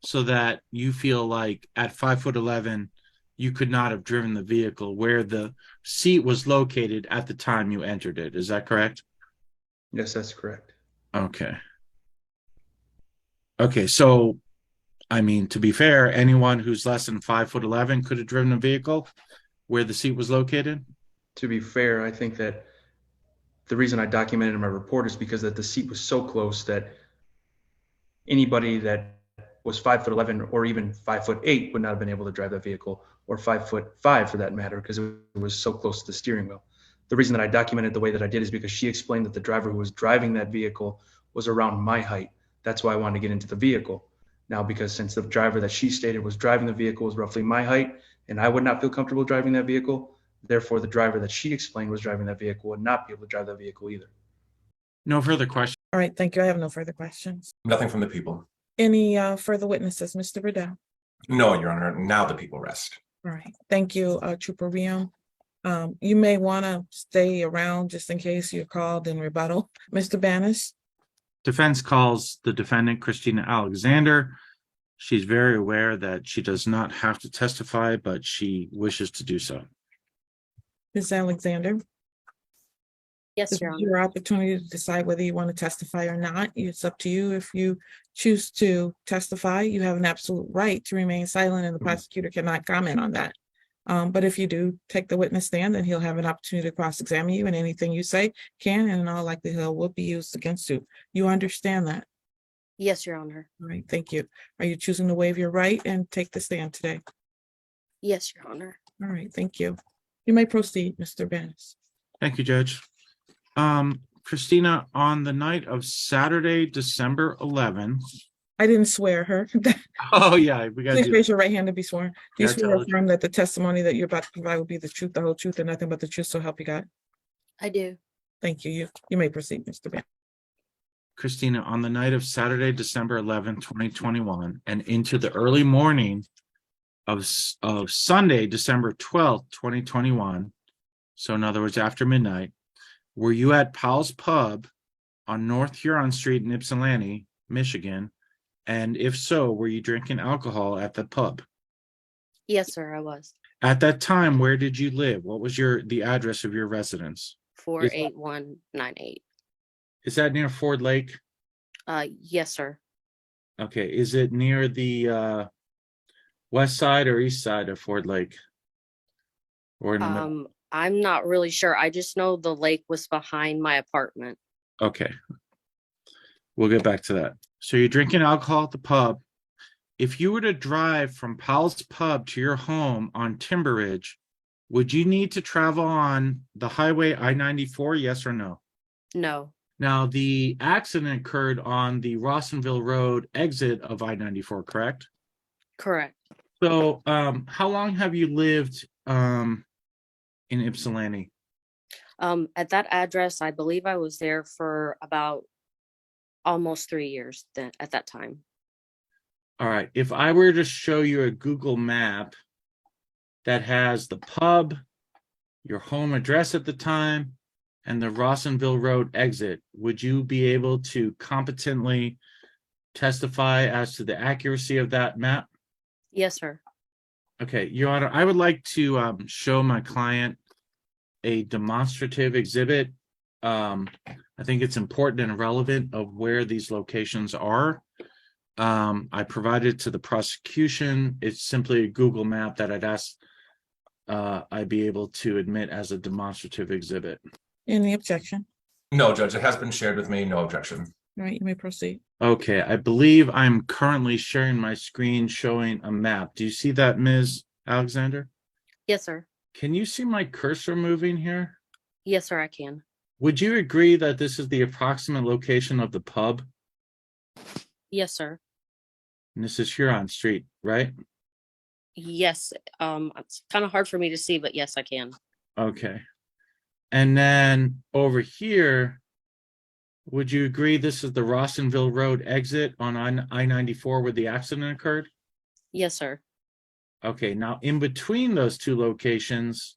so that you feel like at 5'11", you could not have driven the vehicle where the seat was located at the time you entered it. Is that correct? Yes, that's correct. Okay. Okay, so I mean, to be fair, anyone who's less than 5'11" could have driven a vehicle where the seat was located? To be fair, I think that the reason I documented in my report is because that the seat was so close that anybody that was 5'11" or even 5'8" would not have been able to drive that vehicle, or 5'5" for that matter, because it was so close to the steering wheel. The reason that I documented the way that I did is because she explained that the driver who was driving that vehicle was around my height. That's why I wanted to get into the vehicle. Now, because since the driver that she stated was driving the vehicle was roughly my height, and I would not feel comfortable driving that vehicle, therefore the driver that she explained was driving that vehicle would not be able to drive that vehicle either. No further questions. All right, thank you. I have no further questions. Nothing from the people. Any further witnesses, Mr. Burdell? No, Your Honor. Now the people rest. All right, thank you, Trooper Riom. You may want to stay around just in case you're called in rebuttal. Mr. Banis? Defense calls the defendant, Christina Alexander. She's very aware that she does not have to testify, but she wishes to do so. Ms. Alexander? Yes, This Your is Honor. your opportunity to decide whether you want to testify or not. It's up to you. If you choose to testify, you have an absolute right to remain silent and the prosecutor cannot comment on that. But if you do take the witness stand, then he'll have an opportunity to cross-examine you, and anything you say can and in all likelihood will be used against you. You understand that? Yes, Your Honor. All right, thank you. Are you choosing to waive your right and take the stand today? Yes, Your Honor. All right, thank you. You may proceed, Mr. Banis. Thank you, Judge. Christina, on the night of Saturday, December 11th. I didn't swear her. Oh, yeah, we got Please to raise your right hand to be sworn. Do you Yeah, swear tell or the affirm that the testimony that you're about to provide will be the truth, the whole truth, and nothing but the truth, so help you God? I do. Thank you. You may proceed, Mr. Banis. Christina, on the night of Saturday, December 11th, 2021, and into the early morning of Sunday, December 12th, 2021, so in other words, after midnight, were you at Powell's Pub on North Huron Street in Ypsilanti, Michigan? And if so, were you drinking alcohol at the pub? Yes, sir, I was. At that time, where did you live? What was the address of your residence? 48198. Is that near Ford Lake? Yes, sir. Okay. Is it near the west side or east side of Ford Lake? Or in the middle? I'm not really sure. I just know the lake was behind my apartment. Okay. We'll get back to that. So you're drinking alcohol at the pub. If you were to drive from Powell's Pub to your home on Timber Ridge, would you need to travel on the highway I-94? Yes or no? No. Now, the accident occurred on the Rawsonville Road exit of I-94, correct? Correct. So how long have you lived in Ypsilanti? At that address, I believe I was there for about almost 3 years at that time. All right. If I were to show you a Google map that has the pub, your home address at the time, and the Rawsonville Road exit, would you be able to competently testify as to the accuracy of that map? Yes, sir. Okay, Your Honor, I would like to show my client a demonstrative exhibit. I think it's important and relevant of where these locations are. I provided to the prosecution. It's simply a Google map that I'd ask I be able to admit as a demonstrative exhibit. Any objection? No, Judge, it has been shared with me. No objection. All right, you may proceed. Okay, I believe I'm currently sharing my screen showing a map. Do you see that, Ms. Alexander? Yes, sir. Can you see my cursor moving here? Yes, sir, I can. Would you agree that this is the approximate location of the pub? Yes, sir. And this is Huron Street, right? Yes. It's kind of hard for me to see, but yes, I can. Okay. And then over here, would you agree this is the Rawsonville Road exit on I-94 where the accident occurred? Yes, sir. Okay, now in between those two locations,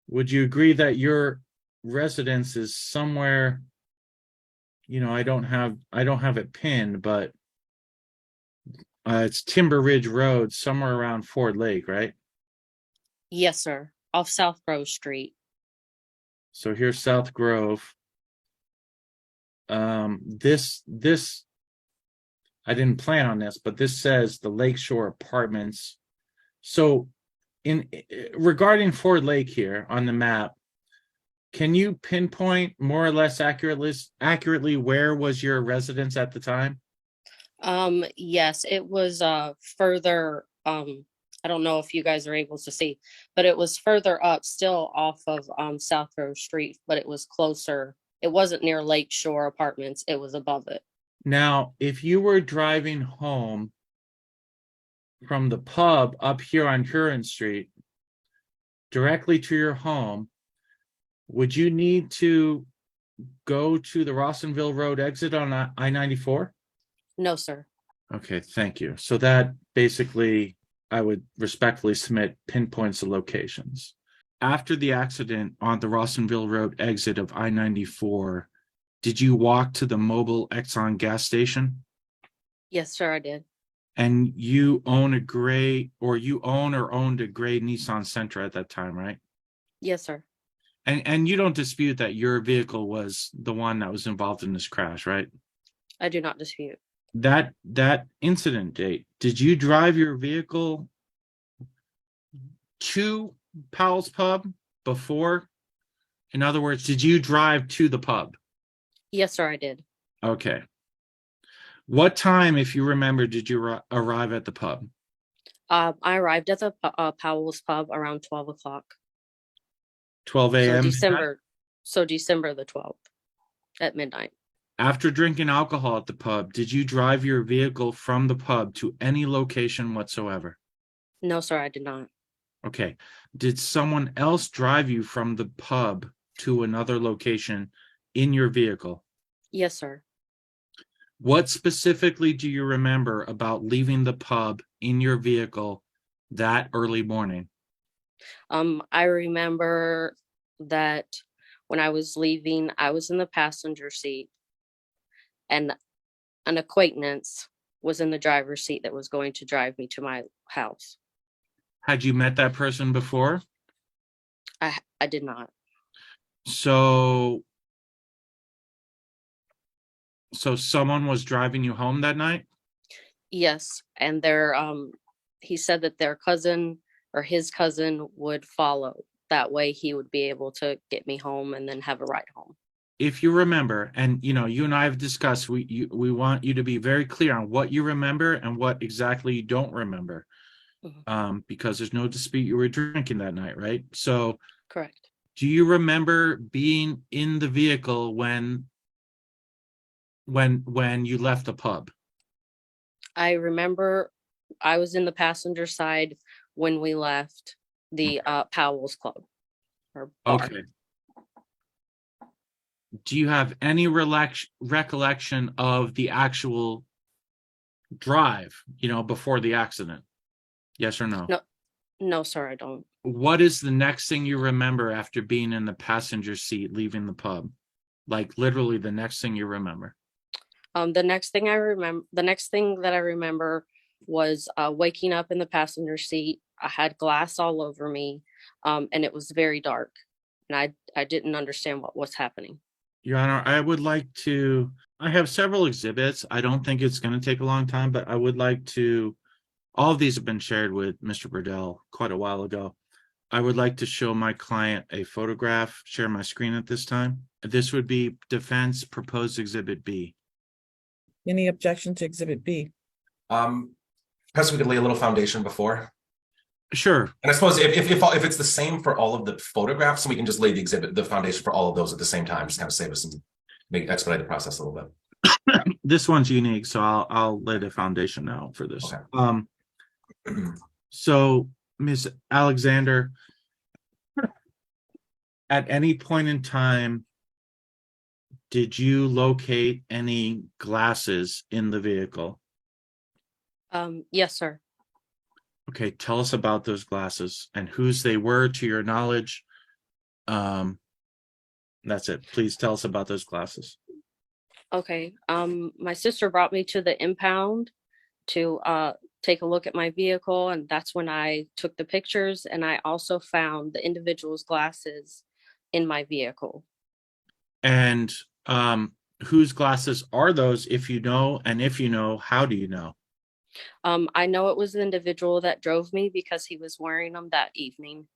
would you agree that your residence is somewhere, I don't have it pinned, but it's Timber Ridge Road, somewhere around Ford Lake, right? Yes, sir. Off South Grove Street. So here's South Grove. This I didn't plan on this, but this says the Lakeshore Apartments. So regarding Ford Lake here on the map, can you pinpoint more or less accurately where was your residence at the time? Yes, it was further, I don't know if you guys are able to see, but it was further up, still off of South Grove Street, but it was closer. It wasn't near Lakeshore Apartments, it was above it. Now, if you were driving home from the pub up here on Huron Street directly to your home, would you need to go to the Rawsonville Road exit on I-94? No, sir. Okay, thank you. So that basically, I would respectfully submit pinpoints the locations. After the accident on the Rawsonville Road exit of I-94, did you walk to the mobile Exxon gas station? Yes, sir, I did. And you own a gray, or you own or owned a gray Nissan Sentra at that time, right? Yes, sir. And you don't dispute that your vehicle was the one that was involved in this crash, right? I do not dispute. That incident date, did you drive your vehicle to Powell's Pub before? In other words, did you drive to the pub? Yes, sir, I did. Okay. What time, if you remember, did you arrive at the pub? I arrived at the Powell's Pub around 12 o'clock. 12 So a.m. December the 12th at midnight. After drinking alcohol at the pub, did you drive your vehicle from the pub to any location whatsoever? No, sir, I did not. Okay. Did someone else drive you from the pub to another location in your vehicle? Yes, sir. What specifically do you remember about leaving the pub in your vehicle that early morning? I remember that when I was leaving, I was in the passenger seat and an acquaintance was in the driver's seat that was going to drive me to my house. Had you met that person before? I did not. So someone was driving you home that night? Yes, and he said that their cousin or his cousin would follow. That way he would be able to get me home and then have a ride home. If you remember, and you and I have discussed, we want you to be very clear on what you remember and what exactly you don't remember. Because there's no dispute you were drinking that night, right? So correct. Do you remember being in the vehicle when you left the pub? I remember I was in the passenger side when we left the Powell's Club or bar. Okay. Do you have any recollection of the actual drive, before the accident? Yes or no? No, sir, I don't. What is the next thing you remember after being in the passenger seat leaving the pub? Like literally the next thing you remember. The next thing that I remember was waking up in the passenger seat. I had glass all over me, and it was very dark, and I didn't understand what was happening. Your Honor, I have several exhibits. I don't think it's going to take a long time, but I would like to, all of these have been shared with Mr. Burdell quite a while ago. I would like to show my client a photograph, share my screen at this time. This would be defense proposed exhibit B. Any objection to exhibit B? Perhaps we could lay a little foundation before. Sure. And I suppose if it's the same for all of the photographs, we can just lay the foundation for all of those at the same time, just kind of save us and expedite the process a little bit. This one's unique, so I'll lay the foundation now for this. Okay. So, Ms. Alexander, at any point in time, did you locate any glasses in the vehicle? Yes, sir. Okay, tell us about those glasses and whose they were to your knowledge. That's it. Please tell us about those glasses. Okay. My sister brought me to the impound to take a look at my vehicle, and that's when I took the pictures, and I also found the individual's glasses in my vehicle. And whose glasses are those, if you know, and if you know, how do you know? I know it was the individual that drove me because he was wearing them that evening.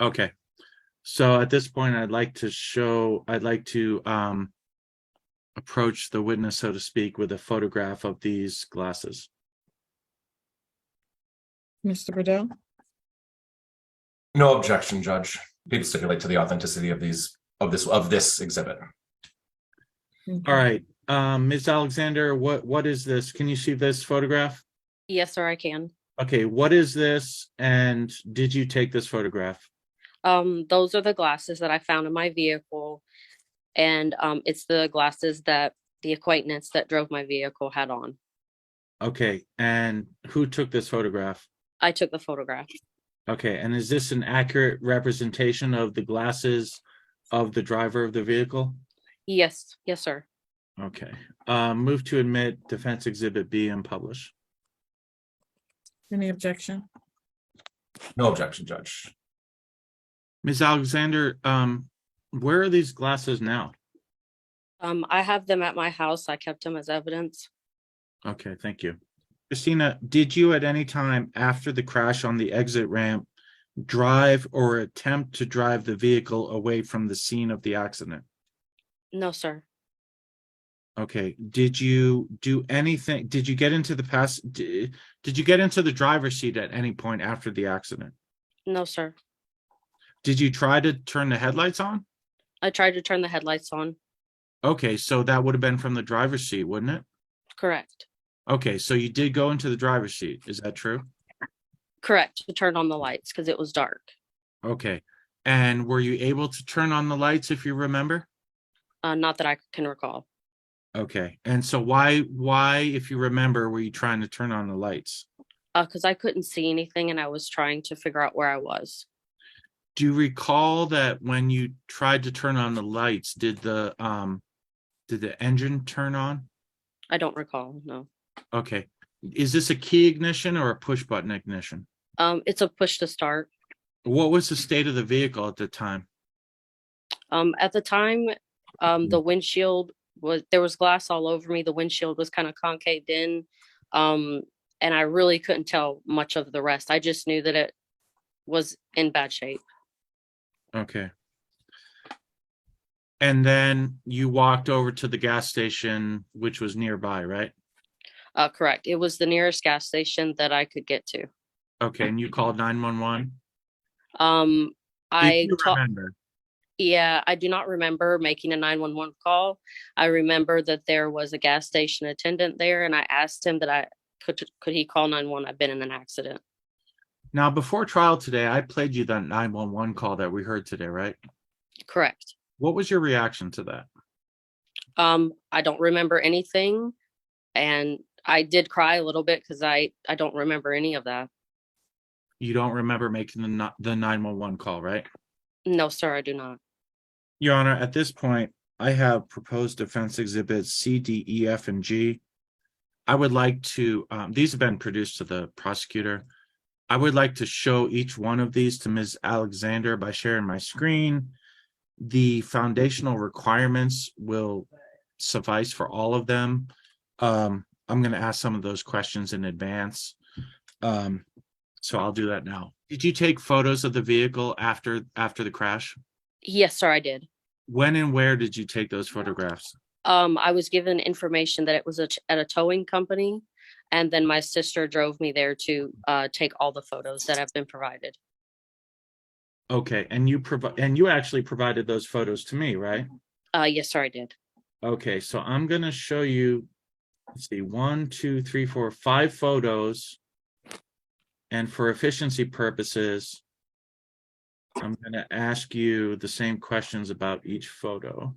Okay. So at this point, I'd like to approach the witness, so to speak, with a photograph of these glasses. Mr. Burdell? No objection, Judge. People stipulate to the authenticity of this exhibit. All right. Ms. Alexander, what is this? Can you see this photograph? Yes, sir, I can. Okay, what is this, and did you take this photograph? Those are the glasses that I found in my vehicle, and it's the glasses that the acquaintance that drove my vehicle had on. Okay, and who took this photograph? I took the photograph. Okay, and is this an accurate representation of the glasses of the driver of the vehicle? Yes, yes, sir. Okay, move to admit defense exhibit B and publish. Any objection? No objection, Judge. Ms. Alexander, where are these glasses now? I have them at my house. I kept them as evidence. Okay, thank you. Christina, did you at any time after the crash on the exit ramp drive or attempt to drive the vehicle away from the scene of the accident? No, sir. Okay, did you do anything? Did you get into the did you get into the driver's seat at any point after the accident? No, sir. Did you try to turn the headlights on? I tried to turn the headlights on. Okay, so that would have been from the driver's seat, wouldn't it? Correct. Okay, so you did go into the driver's seat. Is that true? Correct. To turn on the lights because it was dark. Okay. And were you able to turn on the lights if you remember? Not that I can recall. Okay. And so why, if you remember, were you trying to turn on the lights? Because I couldn't see anything and I was trying to figure out where I was. Do you recall that when you tried to turn on the lights, did the engine turn on? I don't recall. No. Okay. Is this a key ignition or a push button ignition? It's a push to start. What was the state of the vehicle at the time? At the time, the windshield there was glass all over me. The windshield was kind of concaved in. And I really couldn't tell much of the rest. I just knew that it was in bad shape. Okay. And then you walked over to the gas station, which was nearby, right? Correct. It was the nearest gas station that I could get to. Okay, and you called 911? I remember. Yeah, I do not remember making a 911 call. I remember that there was a gas station attendant there, and I asked him that I could he call 911. I've been in an accident. Now, before trial today, I played you that 911 call that we heard today, right? Correct. What was your reaction to that? I don't remember anything, and I did cry a little bit because I don't remember any of that. You don't remember making the 911 call, right? No, sir, I do not. Your Honor, at this point, I have proposed defense exhibits C, D, E, F, and G. I would like to, these have been produced to the prosecutor. I would like to show each one of these to Ms. Alexander by sharing my screen. The foundational requirements will suffice for all of them. I'm going to ask some of those questions in advance. So I'll do that now. Did you take photos of the vehicle after the crash? Yes, sir, I did. When and where did you take those photographs? I was given information that it was at a towing company, and then my sister drove me there to take all the photos that have been provided. Okay, and you actually provided those photos to me, right? Yes, sir, I did. Okay, so I'm gonna show you, let's see, 1, 2, 3, 4, 5 photos. And for efficiency purposes, I'm gonna ask you the same questions about each photo.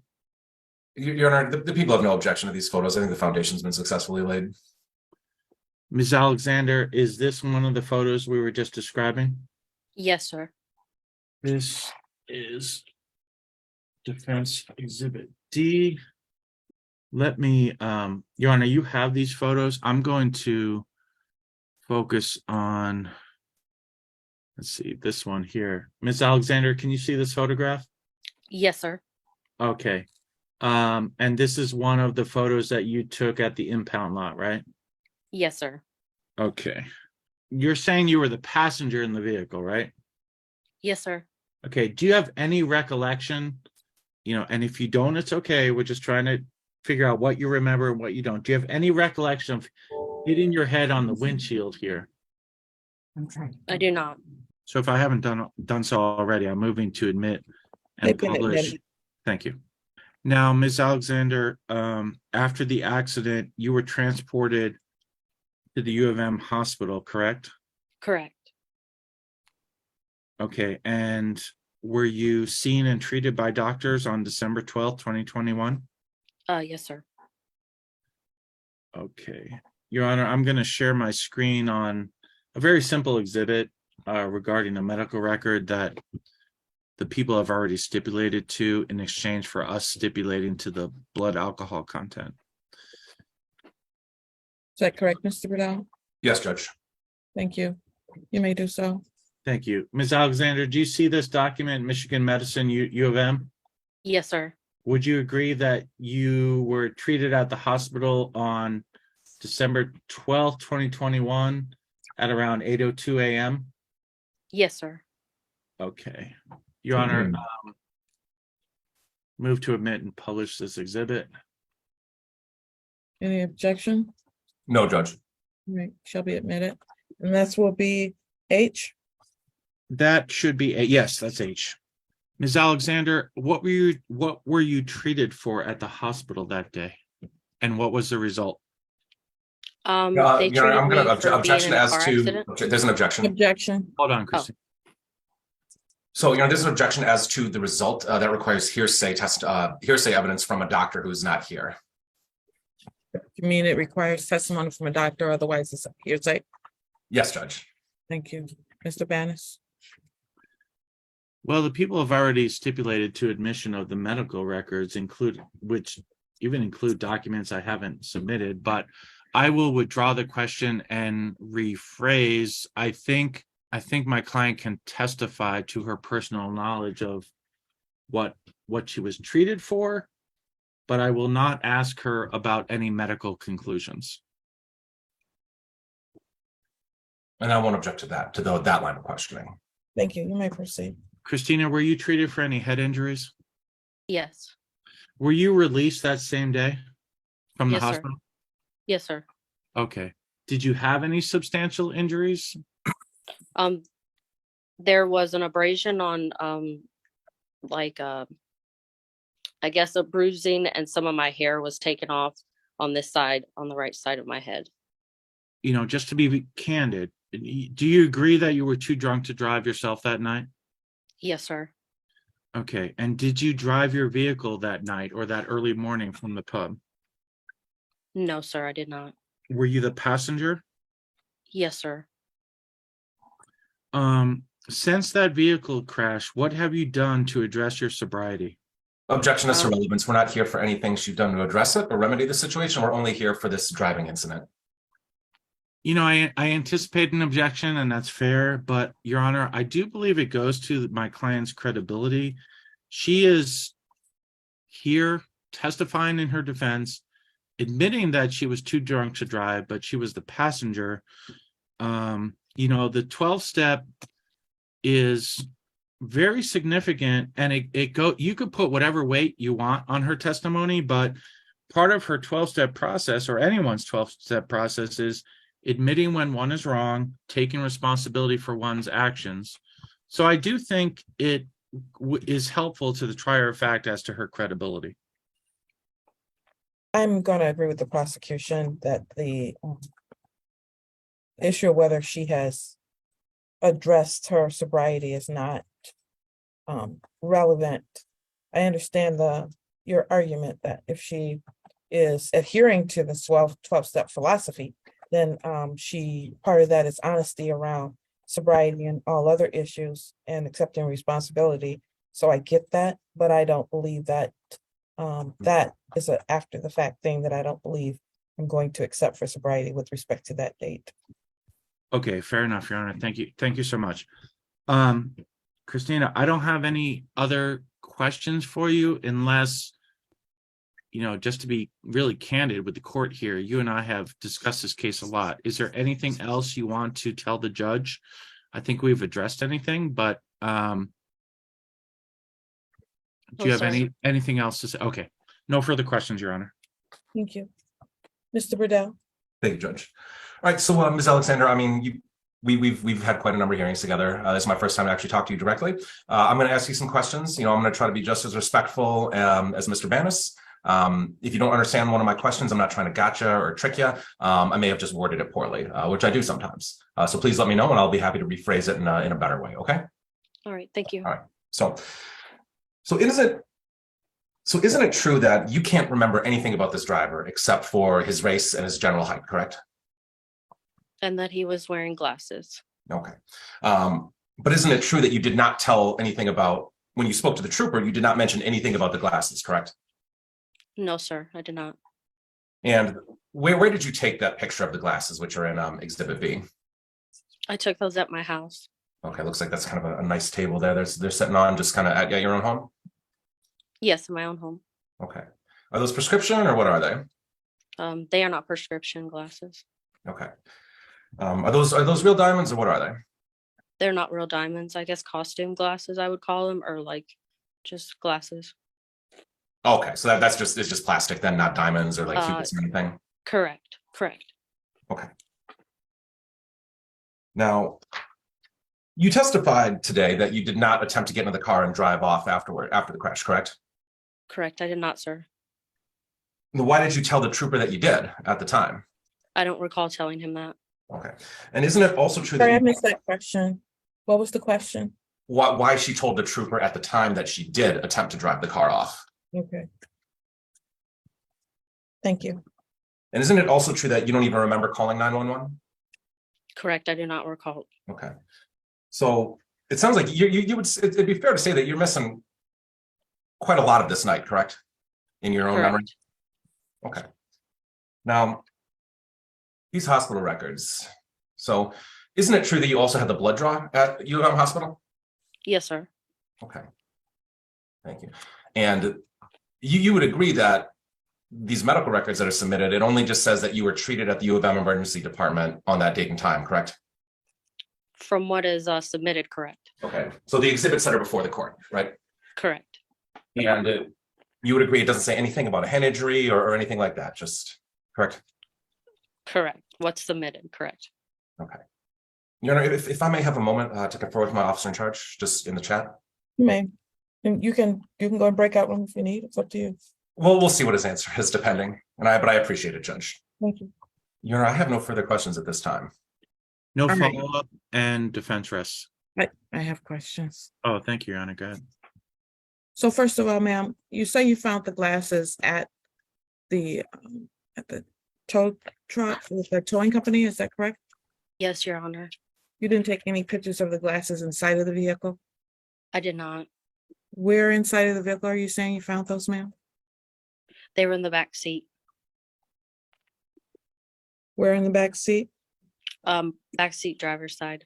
Your Honor, the people have no objection to these photos. I think the foundation's been successfully laid. Ms. Alexander, is this one of the photos we were just describing? Yes, sir. This is defense exhibit D. Let me, Your Honor, you have these photos. I'm going to focus on, let's see, this one here. Ms. Alexander, can you see this photograph? Yes, sir. Okay. And this is one of the photos that you took at the impound lot, right? Yes, sir. Okay. You're saying you were the passenger in the vehicle, right? Yes, sir. Okay. Do you have any recollection? And if you don't, it's okay. We're just trying to figure out what you remember and what you don't. Do you have any recollection of hitting your head on the windshield here? I do not. So if I haven't done so already, I'm moving to admit and publish. Thank you. Now, Ms. Alexander, after the accident, you were transported to the U of M hospital, correct? Correct. Okay, and were you seen and treated by doctors on December 12th, 2021? Yes, sir. Okay. Your Honor, I'm going to share my screen on a very simple exhibit. regarding a medical record that the people have already stipulated to in exchange for us stipulating to the blood alcohol content. Is that correct, Mr. Rebuttal? Yes, Judge. Thank you. You may do so. Thank you. Ms. Alexander, do you see this document, Michigan Medicine, U of M? Yes, sir. Would you agree that you were treated at the hospital on December 12th, 2021 at around 8:02 a.m.? Yes, sir. Okay. Your Honor, move to admit and publish this exhibit. Any objection? No, Judge. Right, shall be admitted. And this will be H. That should be yes, that's H. Ms. Alexander, what were you treated for at the hospital that day? And what was the result? They Your Honor, treated I'm going me to for objection being in a as car to, accident. there's an objection. Objection. Hold on, Christine. So, Your Honor, there's an objection as to the result that requires hearsay evidence from a doctor who's not here. You mean it requires testimony from a doctor, otherwise it's a hearsay? Yes, Judge. Thank you. Mr. Banis? Well, the people have already stipulated to admission of the medical records, which even include documents I haven't submitted, but I will withdraw the question and rephrase. I think my client can testify to her personal knowledge of what she was treated for, but I will not ask her about any medical conclusions. And I won't object to that line of questioning. Thank you. You may proceed. Christina, were you treated for any head injuries? Yes. Were you released that same day from the Yes, sir. hospital? Yes, sir. Okay. Did you have any substantial injuries? There was an abrasion on I guess a bruising, and some of my hair was taken off on this side, on the right side of my head. You know, just to be candid, do you agree that you were too drunk to drive yourself that night? Yes, sir. Okay. And did you drive your vehicle that night or that early morning from the pub? No, sir, I did not. Were you the passenger? Yes, sir. Since that vehicle crash, what have you done to address your sobriety? Objection as to relevance. We're not here for anything she's done to address it or remedy the situation. We're only here for this driving incident. You know, I anticipate an objection, and that's fair, but Your Honor, I do believe it goes to my client's credibility. She is here testifying in her defense, admitting that she was too drunk to drive, but she was the passenger. You know, the 12-step is very significant, and you could put whatever weight you want on her testimony, but part of her 12-step process, or anyone's 12-step process, is admitting when one is wrong, taking responsibility for one's actions. So I do think it is helpful to the trier of fact as to her credibility. I'm going to agree with the prosecution that the issue of whether she has addressed her sobriety is not relevant. I understand your argument that if she is adhering to the 12-step philosophy, then part of that is honesty around sobriety and all other issues and accepting responsibility. So I get that, but I don't believe that that is an after the fact thing that I don't believe I'm going to accept for sobriety with respect to that date. Okay, fair enough, Your Honor. Thank you. Thank you so much. Christina, I don't have any other questions for you unless, you know, just to be really candid with the court here, you and I have discussed this case a lot. Is there anything else you want to tell the judge? I think we've addressed anything, but do you have anything else to say? Okay, no further questions, Your Honor. Thank you. Mr. Rebuttal. Thank you, Judge. All right, so Ms. Alexander, I mean, we've had quite a number of hearings together. This is my first time to actually talk to you directly. I'm going to ask you some questions. You know, I'm going to try to be just as respectful as Mr. Banis. If you don't understand one of my questions, I'm not trying to gotcha or trick you. I may have just worded it poorly, which I do sometimes. So please let me know, and I'll be happy to rephrase it in a better way. Okay. All right. Thank you. All right. So isn't it true that you can't remember anything about this driver except for his race and his general height, correct? And that he was wearing glasses. Okay. But isn't it true that you did not tell anything about, when you spoke to the trooper, you did not mention anything about the glasses, correct? No, sir, I did not. And where did you take that picture of the glasses, which are in Exhibit B? I took those at my house. Okay, looks like that's kind of a nice table there. They're sitting on just kind of at your own home? Yes, in my own home. Okay. Are those prescription or what are they? They are not prescription glasses. Okay. Are those real diamonds or what are they? They're not real diamonds. I guess costume glasses, I would call them, or like just glasses. Okay, so it's just plastic then, not diamonds or like cubics or anything? Correct. Okay. Now, you testified today that you did not attempt to get into the car and drive off after the crash, correct? Correct. I did not, sir. Why did you tell the trooper that you did at the time? I don't recall telling him that. Okay. And isn't it also true Sorry, I that missed that question. What was the question? why she told the trooper at the time that she did attempt to drive the car off? Okay. Thank you. And isn't it also true that you don't even remember calling 911? Correct. I do not recall. Okay. So it sounds like it'd be fair to say that you're missing quite a lot of this night, correct? In your own memory? Okay. Now, these hospital records. So isn't it true that you also had the blood draw at U of M Hospital? Yes, sir. Okay. Thank you. And you would agree that these medical records that are submitted, it only just says that you were treated at the U of M emergency department on that date and time, correct? From what is submitted, correct. Okay. So the exhibits that are before the court, right? Correct. And you would agree it doesn't say anything about a head injury or anything like that, just correct? Correct. What's submitted, correct. Okay. Your Honor, if I may have a moment to confer with my officer in charge, just in the chat. You may. And you can go and break out room if you need. It's up to you. Well, we'll see what his answer is, depending. But I appreciate it, Judge. Thank you. Your Honor, I have no further questions at this time. No All right. follow-up and defense rests. I have questions. Oh, thank you, Your Honor. Go ahead. So first of all, ma'am, you say you found the glasses at the tow truck with the towing company. Is that correct? Yes, Your Honor. You didn't take any pictures of the glasses inside of the vehicle? I did not. Where inside of the vehicle are you saying you found those, ma'am? They were in the back seat. Where in the back seat? Back seat driver's side.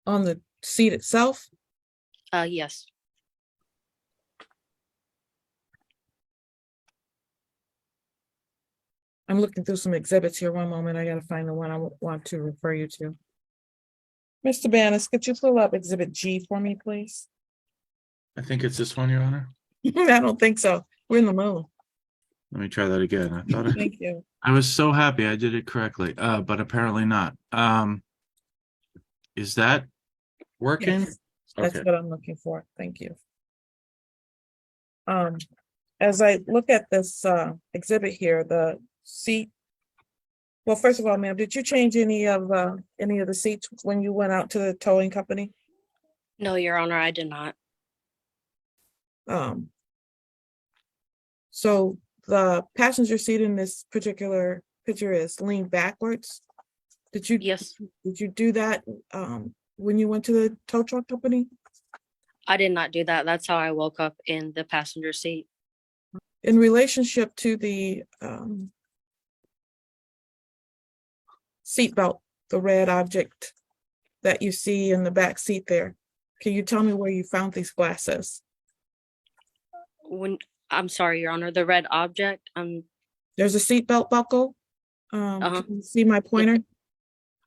On the seat itself? Yes. I'm looking through some exhibits here. One moment. I gotta find the one I want to refer you to. Mr. Banis, could you pull up exhibit G for me, please? I think it's this one, Your Honor. I don't think so. We're in the moon. Let me try that again. I thought Thank you. I was so happy I did it correctly, but apparently not. Is that working? Yes, that's Okay. what I'm looking for. Thank you. As I look at this exhibit here, the seat. Well, first of all, ma'am, did you change any of the seats when you went out to the towing company? No, Your Honor, I did not. So the passenger seat in this particular picture is leaned backwards. Did you Yes, do that when you went to the tow truck company? I did not do that. That's how I woke up in the passenger seat. In relationship to the seatbelt, the red object that you see in the back seat there, can you tell me where you found these glasses? I'm sorry, Your Honor, the red object. There's a seatbelt buckle. Can you see my pointer?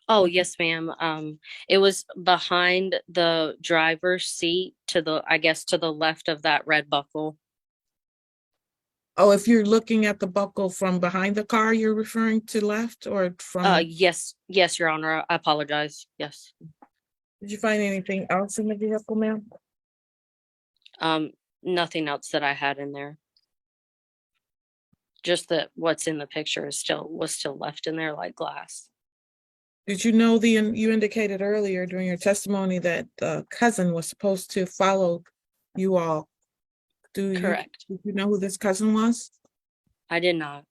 Oh, yes, ma'am. It was behind the driver's seat I guess to the left of that red buckle. Oh, if you're looking at the buckle from behind the car, you're referring to left or from? Yes, Your Honor. I apologize. Yes. Did you find anything else in the vehicle, ma'am? Nothing else that I had in there. Just that what's in the picture was still left in there like glass. Did you know you indicated earlier during your testimony that the cousin was supposed to follow you all? Correct. Did you know who this cousin was? I did not.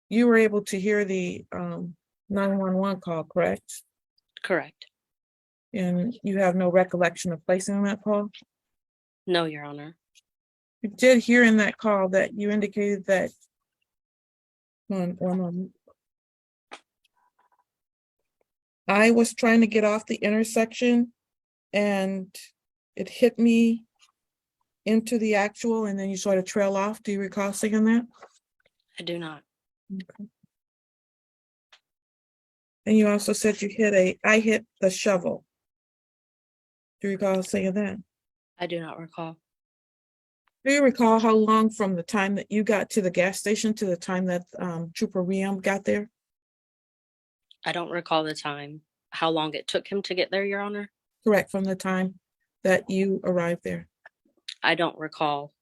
you were able to hear the 911 call, correct? Correct. And you have no recollection of placing that call? No, Your Honor. You did hear in that call that you indicated that, one moment. I was trying to get off the intersection and it hit me into the actual, and then you sort of trail off. Do you recall saying that? I do not. Okay. And you also said I hit the shovel. Do you recall saying that? I do not recall. Do you recall how long from the time that you got to the gas station to the time that Trooper Riam got there? I don't recall the time, how long it took him to get there, Your Honor. Correct, from the time that you arrived there. I don't recall.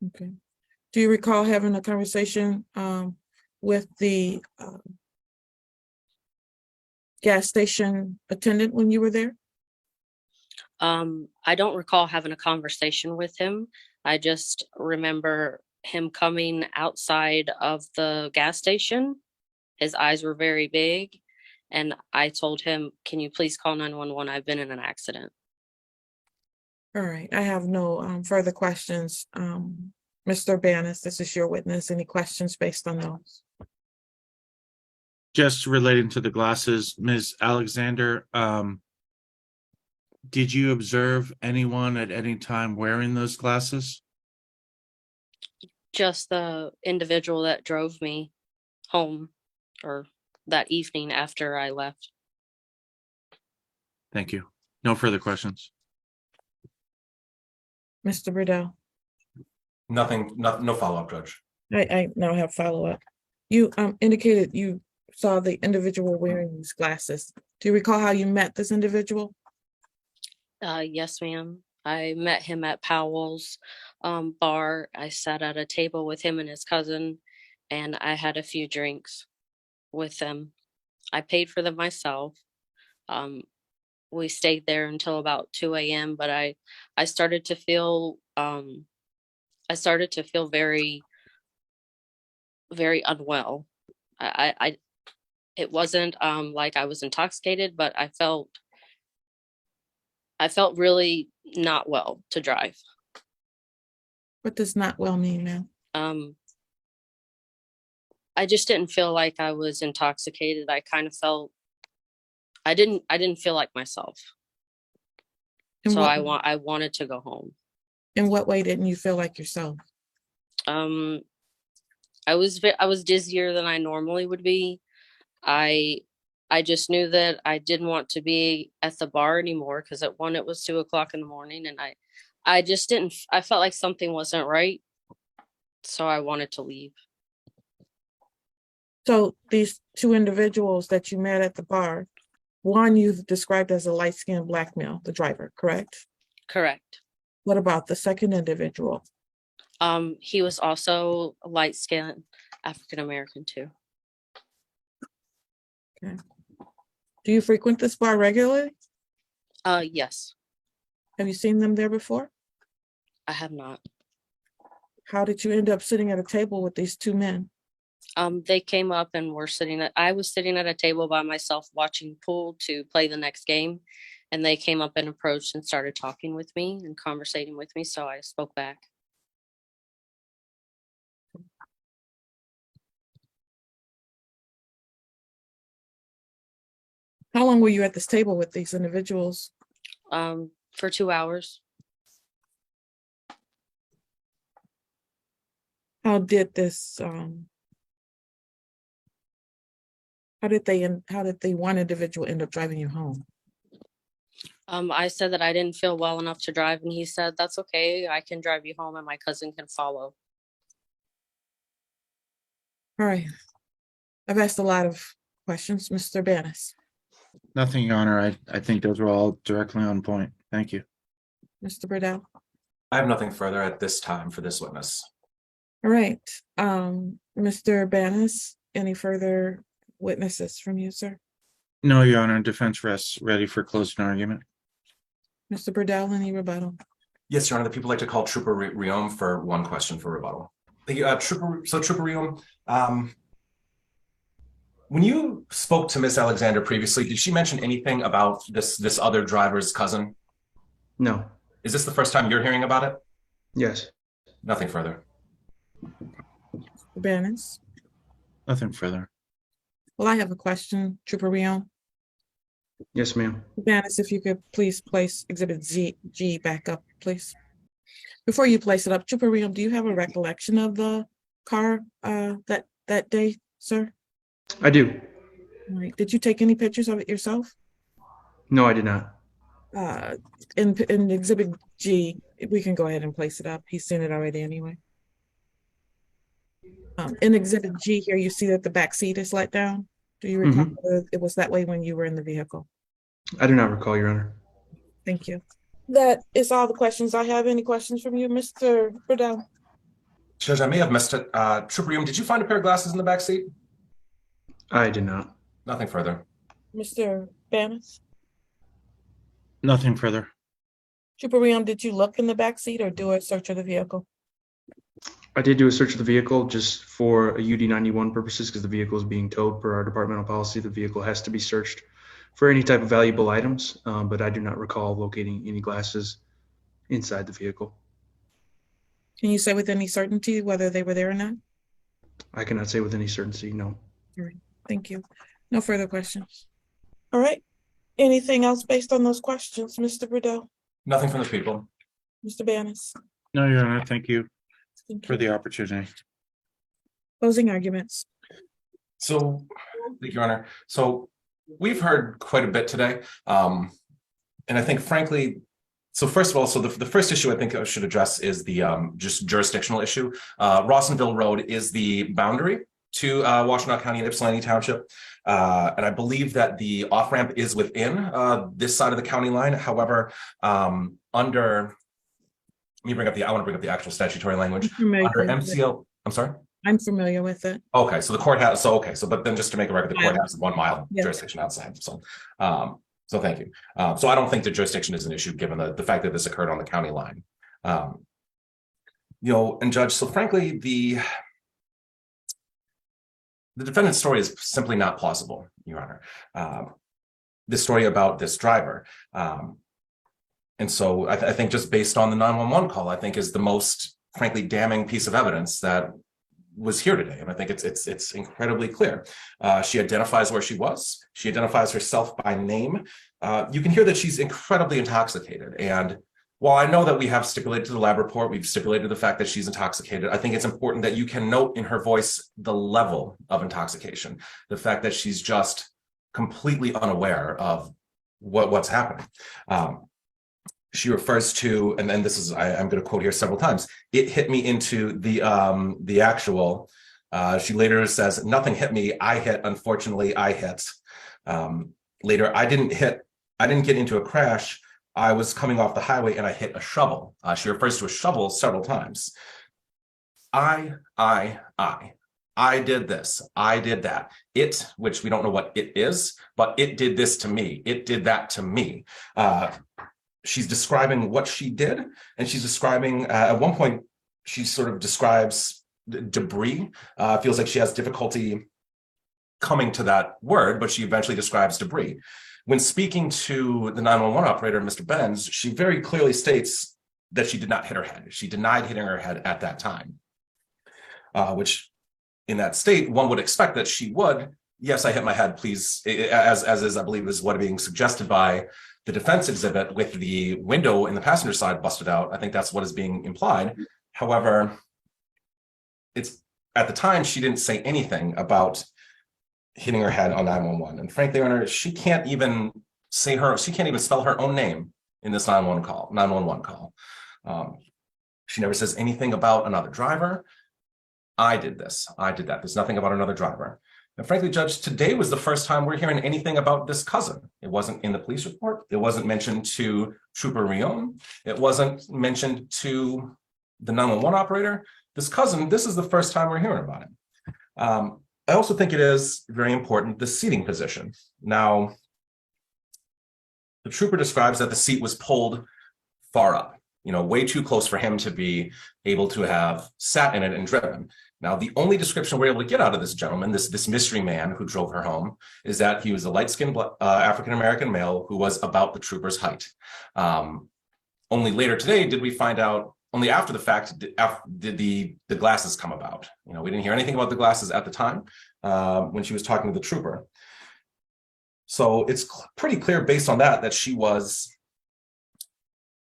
Okay. Do you recall having a conversation with the gas station attendant when you were there? I don't recall having a conversation with him. I just remember him coming outside of the gas station. His eyes were very big. And I told him, can you please call 911? I've been in an accident. All right, I have no further questions. Mr. Banis, this is your witness. Any questions based on those? Just relating to the glasses, Ms. Alexander, did you observe anyone at any time wearing those glasses? Just the individual that drove me home, or that evening after I left. Thank you. No further questions. Mr. Burdell? Nothing, no follow-up, Judge. I now have follow-up. You indicated you saw the individual wearing these glasses. Do you recall how you met this individual? Yes, ma'am. I met him at Powell's bar. I sat at a table with him and his cousin, and I had a few drinks with them. I paid for them myself. We stayed there until about 2 a.m. But I started to feel very, very unwell. It wasn't like I was intoxicated, but I felt really not well to drive. What does not well mean, ma'am? I just didn't feel like I was intoxicated. I kind of felt I didn't feel like myself. So I wanted to go home. In what way didn't you feel like yourself? I was dizzier than I normally would be. I just knew that I didn't want to be at the bar anymore because it was 2 o'clock in the morning, and I just didn't. I felt like something wasn't right, so I wanted to leave. So these two individuals that you met at the bar, one you've described as a light-skinned black male, the driver, correct? Correct. What about the second individual? He was also light-skinned African American too. Okay. Do you frequent this bar regularly? Yes. Have you seen them there before? I have not. How did you end up sitting at a table with these two men? They came up and I was sitting at a table by myself watching pool to play the next game. And they came up and approached and started talking with me and conversating with me. So I spoke back. How long were you at this table with these individuals? For 2 hours. How did the one individual end up driving you home? I said that I didn't feel well enough to drive, and he said, that's okay, I can drive you home and my cousin can follow. All right. I've asked a lot of questions. Mr. Banis. Nothing, Your Honor. I think those were all directly on point. Thank you. Mr. Burdell. I have nothing further at this time for this witness. All right. Mr. Banis, any further witnesses from you, sir? No, Your Honor. Defense rests ready for closing argument. Mr. Burdell, any rebuttal? Yes, Your Honor. The people like to call Trooper Riom for one question for rebuttal. Thank you, Trooper Riom. When you spoke to Miss Alexander previously, did she mention anything about this other driver's cousin? No. Is this the first time you're hearing about it? Yes. Nothing further. Banners. Nothing further. Well, I have a question, Trooper Rion. Yes, ma'am. Banners, if you could please place Exhibit G back up, please. Before you place it up, Trooper Rion, do you have a recollection of the car that day, sir? I do. All right. Did you take any pictures of it yourself? No, I did not. In Exhibit G, we can go ahead and place it up. He's seen it already anyway. In Exhibit G here, you see that the back seat is let down. Do you recall whether it was that way when you were in the vehicle? I do not recall, Your Honor. Thank you. That is all the questions I have. Any questions from you, Mr. Rebuttal? Judge, I may have missed it. Trooper Riom, did you find a pair of glasses in the back seat? I did not. Nothing further. Mr. Banners? Nothing further. Trooper Rion, did you look in the back seat or do a search of the vehicle? I did do a search of the vehicle just for a UD91 purposes because the vehicle is being towed per our departmental policy. The vehicle has to be searched for any type of valuable items, but I do not recall locating any glasses inside the vehicle. Can you say with any certainty whether they were there or not? I cannot say with any certainty, no. All right. Thank you. No further questions. All right. Anything else based on those questions, Mr. Riddell? Nothing from the people. Mr. Banners? No, Your Honor. Thank you Thank for you. the opportunity. Closing arguments. So, thank you, Your Honor. So we've heard quite a bit today. And I think, frankly, so first of all, so the first issue I think I should address is the just jurisdictional issue. Rawsonville Road is the boundary to Washtenaw County and Ypsilanti Township. And I believe that the off-ramp is within this side of the county line. However, under, I want to bring up the actual statutory language. Under MCL, I'm sorry? I'm familiar with it. Okay, so the court has, but then just to make a record, the court has 1 mile jurisdiction outside. So, so thank you. So I don't think the jurisdiction is an issue given the fact that this occurred on the county line. And Judge, so frankly, the defendant's story is simply not plausible, Your Honor. This story about this driver. And so I think just based on the 911 call, I think is the most, frankly, damning piece of evidence that was here today. And I think it's incredibly clear. She identifies where she was. She identifies herself by name. You can hear that she's incredibly intoxicated. And while I know that we have stipulated to the lab report, we've stipulated the fact that she's intoxicated, I think it's important that you can note in her voice the level of intoxication, the fact that she's just completely unaware of what's happening. She refers to, and then this is, I'm going to quote here several times, it hit me into the actual, she later says, nothing hit me, I hit, unfortunately, I hit. Later, I didn't get into a crash, I was coming off the highway and I hit a shovel. She refers to a shovel several times. I did this, I did that. It, which we don't know what it is, but it did this to me, it did that to me. She's describing what she did, and she's describing, at one point, she sort of describes debris. Feels like she has difficulty coming to that word, but she eventually describes debris. When speaking to the 911 operator, Mr. Benz, she very clearly states that she did not hit her head. She denied hitting her head at that time, which in that state, one would expect that she would. Yes, I hit my head, please, as is, I believe, is what being suggested by the defense exhibit with the window in the passenger side busted out. I think that's what is being implied. However, it's at the time, she didn't say anything about hitting her head on 911. And frankly, Your Honor, she can't even spell her own name in this 911 call. She never says anything about another driver. I did this, I did that. There's nothing about another driver. And frankly, Judge, today was the first time we're hearing anything about this cousin. It wasn't in the police report. It wasn't mentioned to Trooper Rion. It wasn't mentioned to the 911 operator. This cousin, this is the first time we're hearing about it. I also think it is very important, the seating position. Now, the trooper describes that the seat was pulled far up, way too close for him to be able to have sat in it and driven. Now, the only description we're able to get out of this gentleman, this mystery man who drove her home, is that he was a light-skinned African-American male who was about the trooper's height. Only later today did we find out, only after the fact, did the glasses come about. We didn't hear anything about the glasses at the time when she was talking to the trooper. So it's pretty clear based on that she was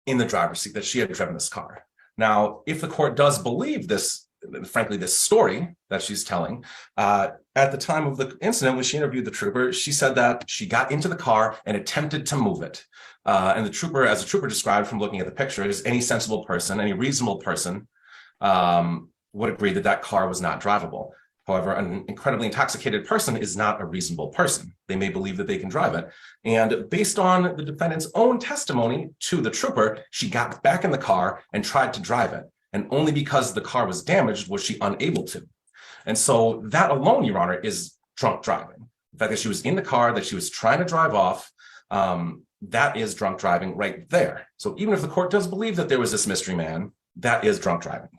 in the driver's seat, that she had driven this car. Now, if the court does believe this, frankly, this story that she's telling, at the time of the incident, when she interviewed the trooper, she said that she got into the car and attempted to move it. And the trooper, as the trooper described from looking at the pictures, any sensible person, any reasonable person would agree that that car was not drivable. However, an incredibly intoxicated person is not a reasonable person. They may believe that they can drive it. And based on the defendant's own testimony to the trooper, she got back in the car and tried to drive it. And only because the car was damaged was she unable to. And so that alone, Your Honor, is drunk driving. The fact that she was in the car, that she was trying to drive off, that is drunk driving right there. So even if the court does believe that there was this mystery man, that is drunk driving.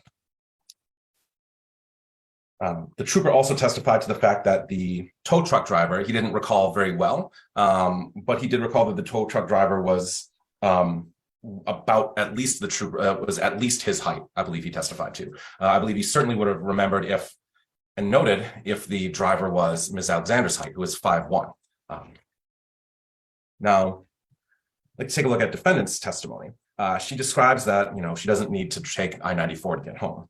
The trooper also testified to the fact that the tow truck driver, he didn't recall very well, but he did recall that the tow truck driver was about at least the trooper, was at least his height, I believe he testified to. I believe he certainly would have remembered if, and noted if the driver was Ms. Alexander's height, who was 5'1". Now, let's take a look at defendant's testimony. She describes that, she doesn't need to take I-94 to get home.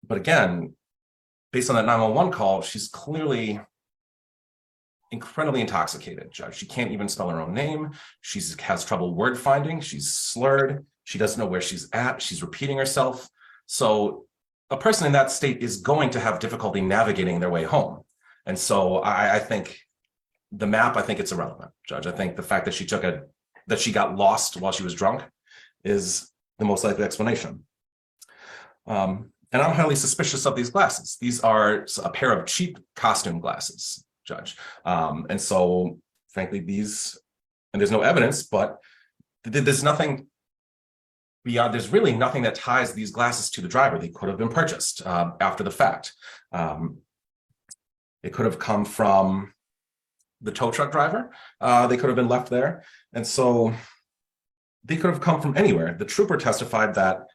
But again, based on that 911 call, she's clearly incredibly intoxicated, Judge. She can't even spell her own name. She has trouble word finding. She's slurred. She doesn't know where she's at. She's repeating herself. So a person in that state is going to have difficulty navigating their way home. And so I think the map, I think it's irrelevant, Judge. I think the fact that she got lost while she was drunk is the most likely explanation. And I'm highly suspicious of these glasses. These are a pair of cheap costume glasses, Judge. And so, frankly, and there's no evidence, but there's nothing beyond, there's really nothing that ties these glasses to the driver. They could have been purchased after the fact. It could have come from the tow truck driver. They could have been left there. And so they could have come from anywhere. The trooper testified that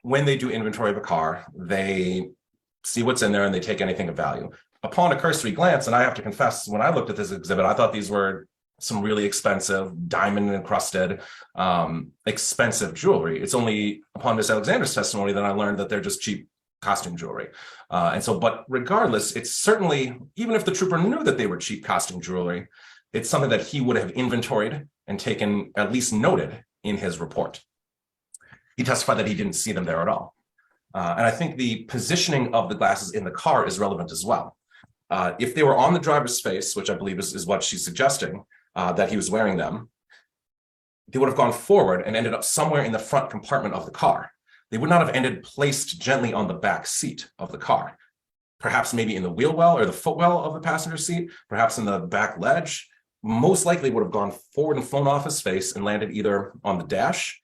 when they do inventory of a car, they see what's in there and they take anything of value. Upon a cursory glance, and I have to confess, when I looked at this exhibit, I thought these were some really expensive, diamond encrusted, expensive jewelry. It's only upon Miss Alexander's testimony that I learned that they're just cheap costume jewelry. But regardless, it's certainly, even if the trooper knew that they were cheap costume jewelry, it's something that he would have inventoried and taken, at least noted in his report. He testified that he didn't see them there at all. And I think the positioning of the glasses in the car is relevant as well. If they were on the driver's face, which I believe is what she's suggesting, that he was wearing them, they would have gone forward and ended up somewhere in the front compartment of the car. They would not have ended placed gently on the back seat of the car. Perhaps maybe in the wheel well or the footwell of the passenger seat, perhaps in the back ledge. Most likely would have gone forward and flown off his face and landed either on the dash,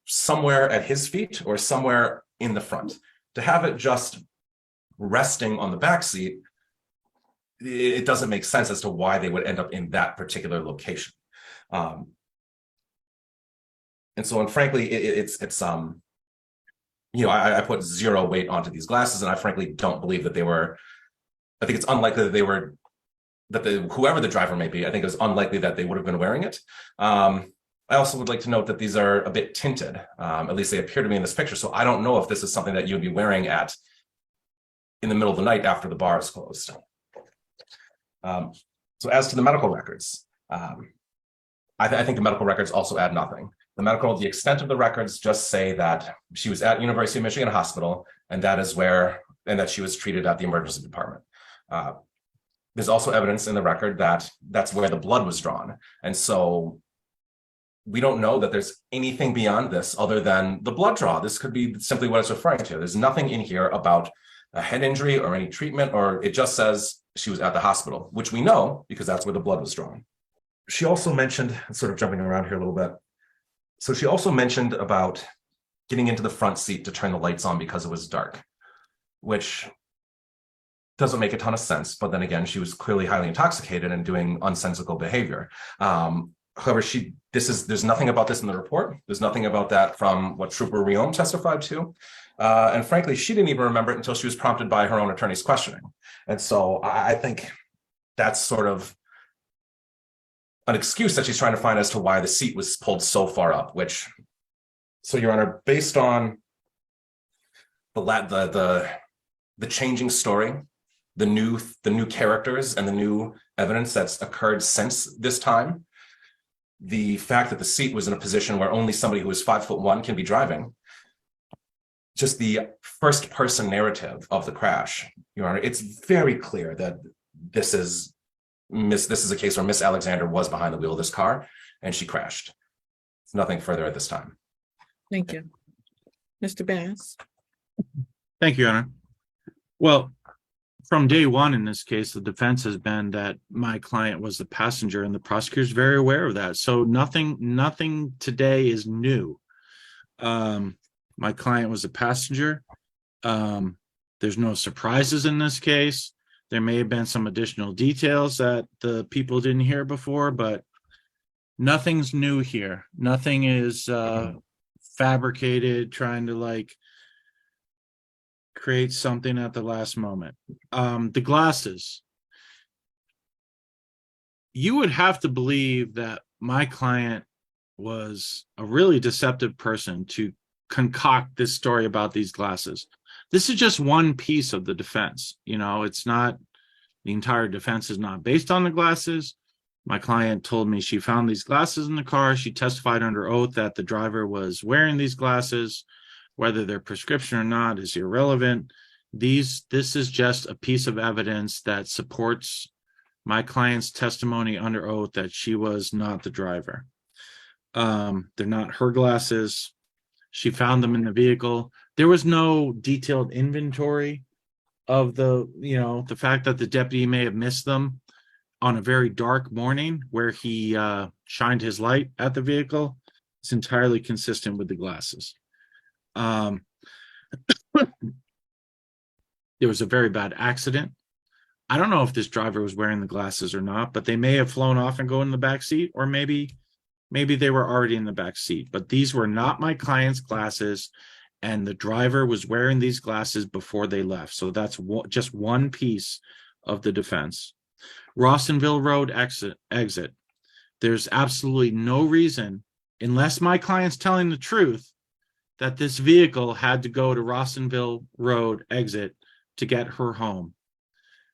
somewhere at his feet, or somewhere in the front. To have it just resting on the back seat, it doesn't make sense as to why they would end up in that particular location. And frankly, I put zero weight onto these glasses, and I frankly don't believe that they were, I think it's unlikely that they were, whoever the driver may be, I think it's unlikely that they would have been wearing it. I also would like to note that these are a bit tinted, at least they appear to me in this picture. So I don't know if this is something that you'd be wearing in the middle of the night after the bar is closed. So as to the medical records, I think the medical records also add nothing. The extent of the records just say that she was at University of Michigan Hospital, and that she was treated at the emergency department. There's also evidence in the record that that's where the blood was drawn. And so we don't know that there's anything beyond this other than the blood draw. This could be simply what it's referring to. There's nothing in here about a head injury or any treatment, or it just says she was at the hospital, which we know because that's where the blood was drawn. She also mentioned, sort of jumping around here a little bit. So she also mentioned about getting into the front seat to turn the lights on because it was dark. which doesn't make a ton of sense. But then again, she was clearly highly intoxicated and doing unsensical behavior. However, there's nothing about this in the report. There's nothing about that from what Trooper Riom testified to. And frankly, she didn't even remember it until she was prompted by her own attorney's questioning. And so I think that's sort of an excuse that she's trying to find as to why the seat was pulled so far up, so Your Honor, based on the changing story, the new characters and the new evidence that's occurred since this time, the fact that the seat was in a position where only somebody who is 5'1" can be driving, just the first person narrative of the crash, Your Honor, it's very clear that this is a case where Miss Alexander was behind the wheel of this car and she crashed. It's nothing further at this time. Thank you. Mr. Bass? Thank you, Your Honor. Well, from day one in this case, the defense has been that my client was the passenger, and the prosecutor is very aware of that. So nothing today is new. My client was a passenger. There's no surprises in this case. There may have been some additional details that the people didn't hear before, but nothing's new here. Nothing is fabricated, trying to create something at the last moment. The glasses. You would have to believe that my client was a really deceptive person to concoct this story about these glasses. This is just one piece of the defense. It's not, the entire defense is not based on the glasses. My client told me she found these glasses in the car. She testified under oath that the driver was wearing these glasses. Whether they're prescription or not is irrelevant. This is just a piece of evidence that supports my client's testimony under oath that she was not the driver. They're not her glasses. She found them in the vehicle. There was no detailed inventory of the fact that the deputy may have missed them on a very dark morning where he shined his light at the vehicle. It's entirely consistent with the glasses. There was a very bad accident. I don't know if this driver was wearing the glasses or not, but they may have flown off and go in the back seat, or maybe they were already in the back seat. But these were not my client's glasses, and the driver was wearing these glasses before they left. So that's just one piece of the defense. Rawsonville Road exit. There's absolutely no reason, unless my client's telling the truth, that this vehicle had to go to Rawsonville Road exit to get her home.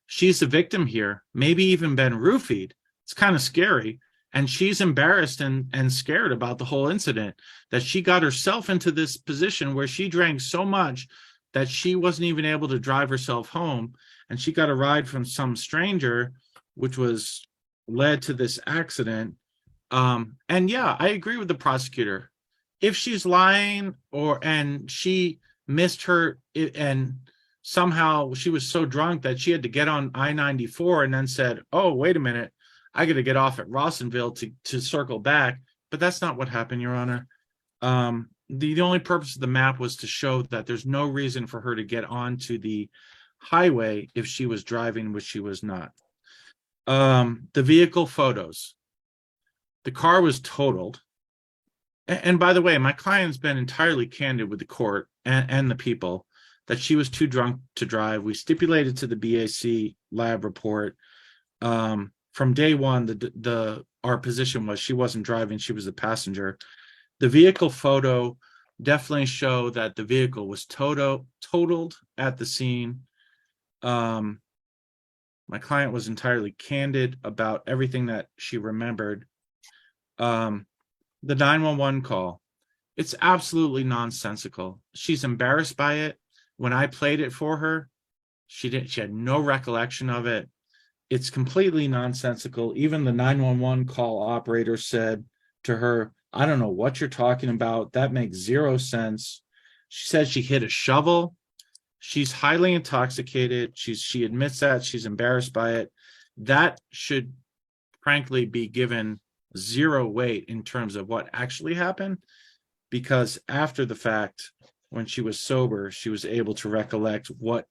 She's the victim here, maybe even been roofied. It's kind of scary. And she's embarrassed and scared about the whole incident, that she got herself into this position where she drank so much that she wasn't even able to drive herself home. And she got a ride from some stranger, which was led to this accident. And yeah, I agree with the prosecutor. If she's lying and she missed her and somehow she was so drunk that she had to get on I-94 and then said, oh, wait a minute, I got to get off at Rawsonville to circle back. But that's not what happened, Your Honor. The only purpose of the map was to show that there's no reason for her to get onto the highway if she was driving, which she was not. The vehicle photos. The car was totaled. And by the way, my client's been entirely candid with the court and the people that she was too drunk to drive. We stipulated to the BAC lab report. From day one, our position was she wasn't driving, she was a passenger. The vehicle photo definitely showed that the vehicle was totaled at the scene. My client was entirely candid about everything that she remembered. The 911 call, it's absolutely nonsensical. She's embarrassed by it. When I played it for her, she had no recollection of it. It's completely nonsensical. Even the 911 call operator said to her, I don't know what you're talking about. That makes zero sense. She said she hit a shovel. She's highly intoxicated. She admits that. She's embarrassed by it. That should frankly be given zero weight in terms of what actually happened, because after the fact, when she was sober, she was able to recollect what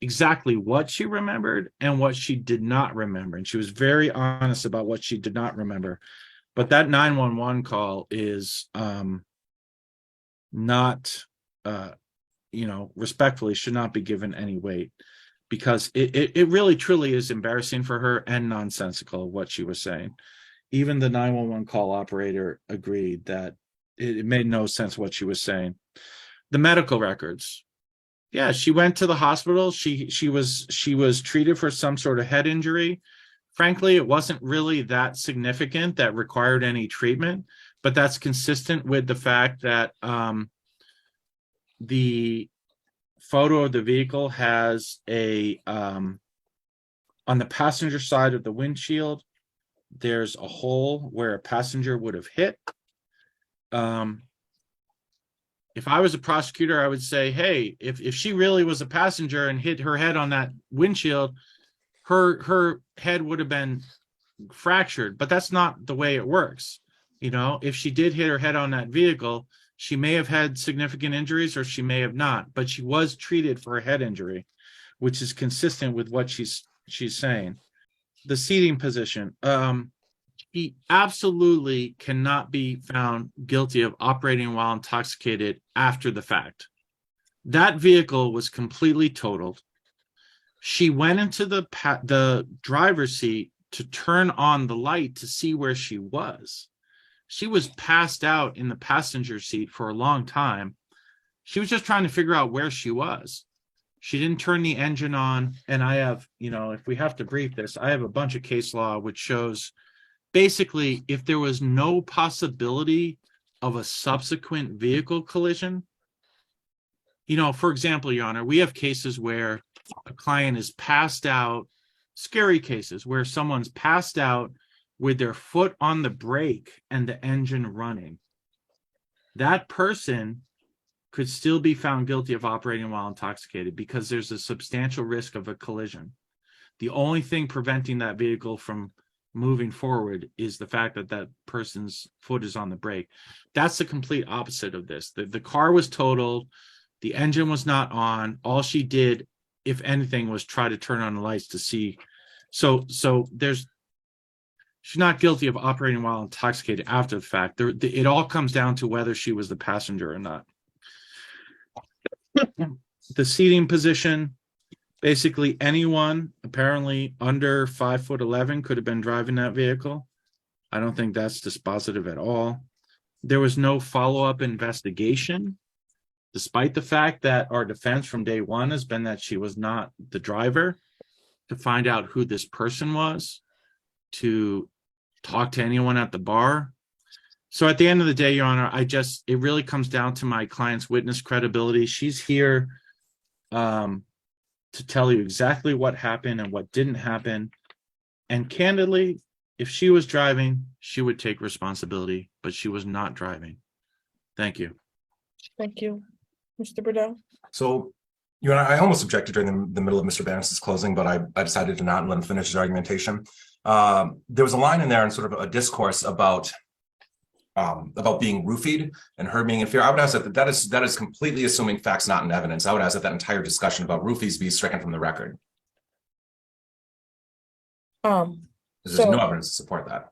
exactly what she remembered and what she did not remember. And she was very honest about what she did not remember. But that 911 call is not, respectfully should not be given any weight, because it really truly is embarrassing for her and nonsensical what she was saying. Even the 911 call operator agreed that it made no sense what she was saying. The medical records. Yeah, she went to the hospital. She was treated for some sort of head injury. Frankly, it wasn't really that significant that required any treatment, but that's consistent with the fact that the photo of the vehicle has a on the passenger side of the windshield, there's a hole where a passenger would have hit. If I was a prosecutor, I would say, hey, if she really was a passenger and hit her head on that windshield, her head would have been fractured. But that's not the way it works. If she did hit her head on that vehicle, she may have had significant injuries or she may have not, but she was treated for a head injury, which is consistent with what she's saying. The seating position. He absolutely cannot be found guilty of operating while intoxicated after the fact. That vehicle was completely totaled. She went into the driver's seat to turn on the light to see where she was. She was passed out in the passenger seat for a long time. She was just trying to figure out where she was. She didn't turn the engine on. And I have, if we have to brief this, I have a bunch of case law which shows basically if there was no possibility of a subsequent vehicle collision, for example, Your Honor, we have cases where a client is passed out, scary cases where someone's passed out with their foot on the brake and the engine running. That person could still be found guilty of operating while intoxicated because there's a substantial risk of a collision. The only thing preventing that vehicle from moving forward is the fact that that person's foot is on the brake. That's the complete opposite of this. The car was totaled. The engine was not on. All she did, if anything, was try to turn on the lights to see. So she's not guilty of operating while intoxicated after the fact. It all comes down to whether she was the passenger or not. The seating position. Basically, anyone apparently under 5'11" could have been driving that vehicle. I don't think that's dispositive at all. There was no follow-up investigation, despite the fact that our defense from day one has been that she was not the driver, to find out who this person was, to talk to anyone at the bar. So at the end of the day, Your Honor, it really comes down to my client's witness credibility. She's here to tell you exactly what happened and what didn't happen. And candidly, if she was driving, she would take responsibility, but she was not driving. Thank you. Thank you. Mr. Bordeaux? So, Your Honor, I almost objected during the middle of Mr. Bannis's closing, but I decided to not and let him finish his argumentation. There was a line in there and sort of a discourse about being roofied and her being in fear. I would ask that is completely assuming facts not in evidence. I would ask that entire discussion about roofies be stricken from the record. There's no evidence to support that.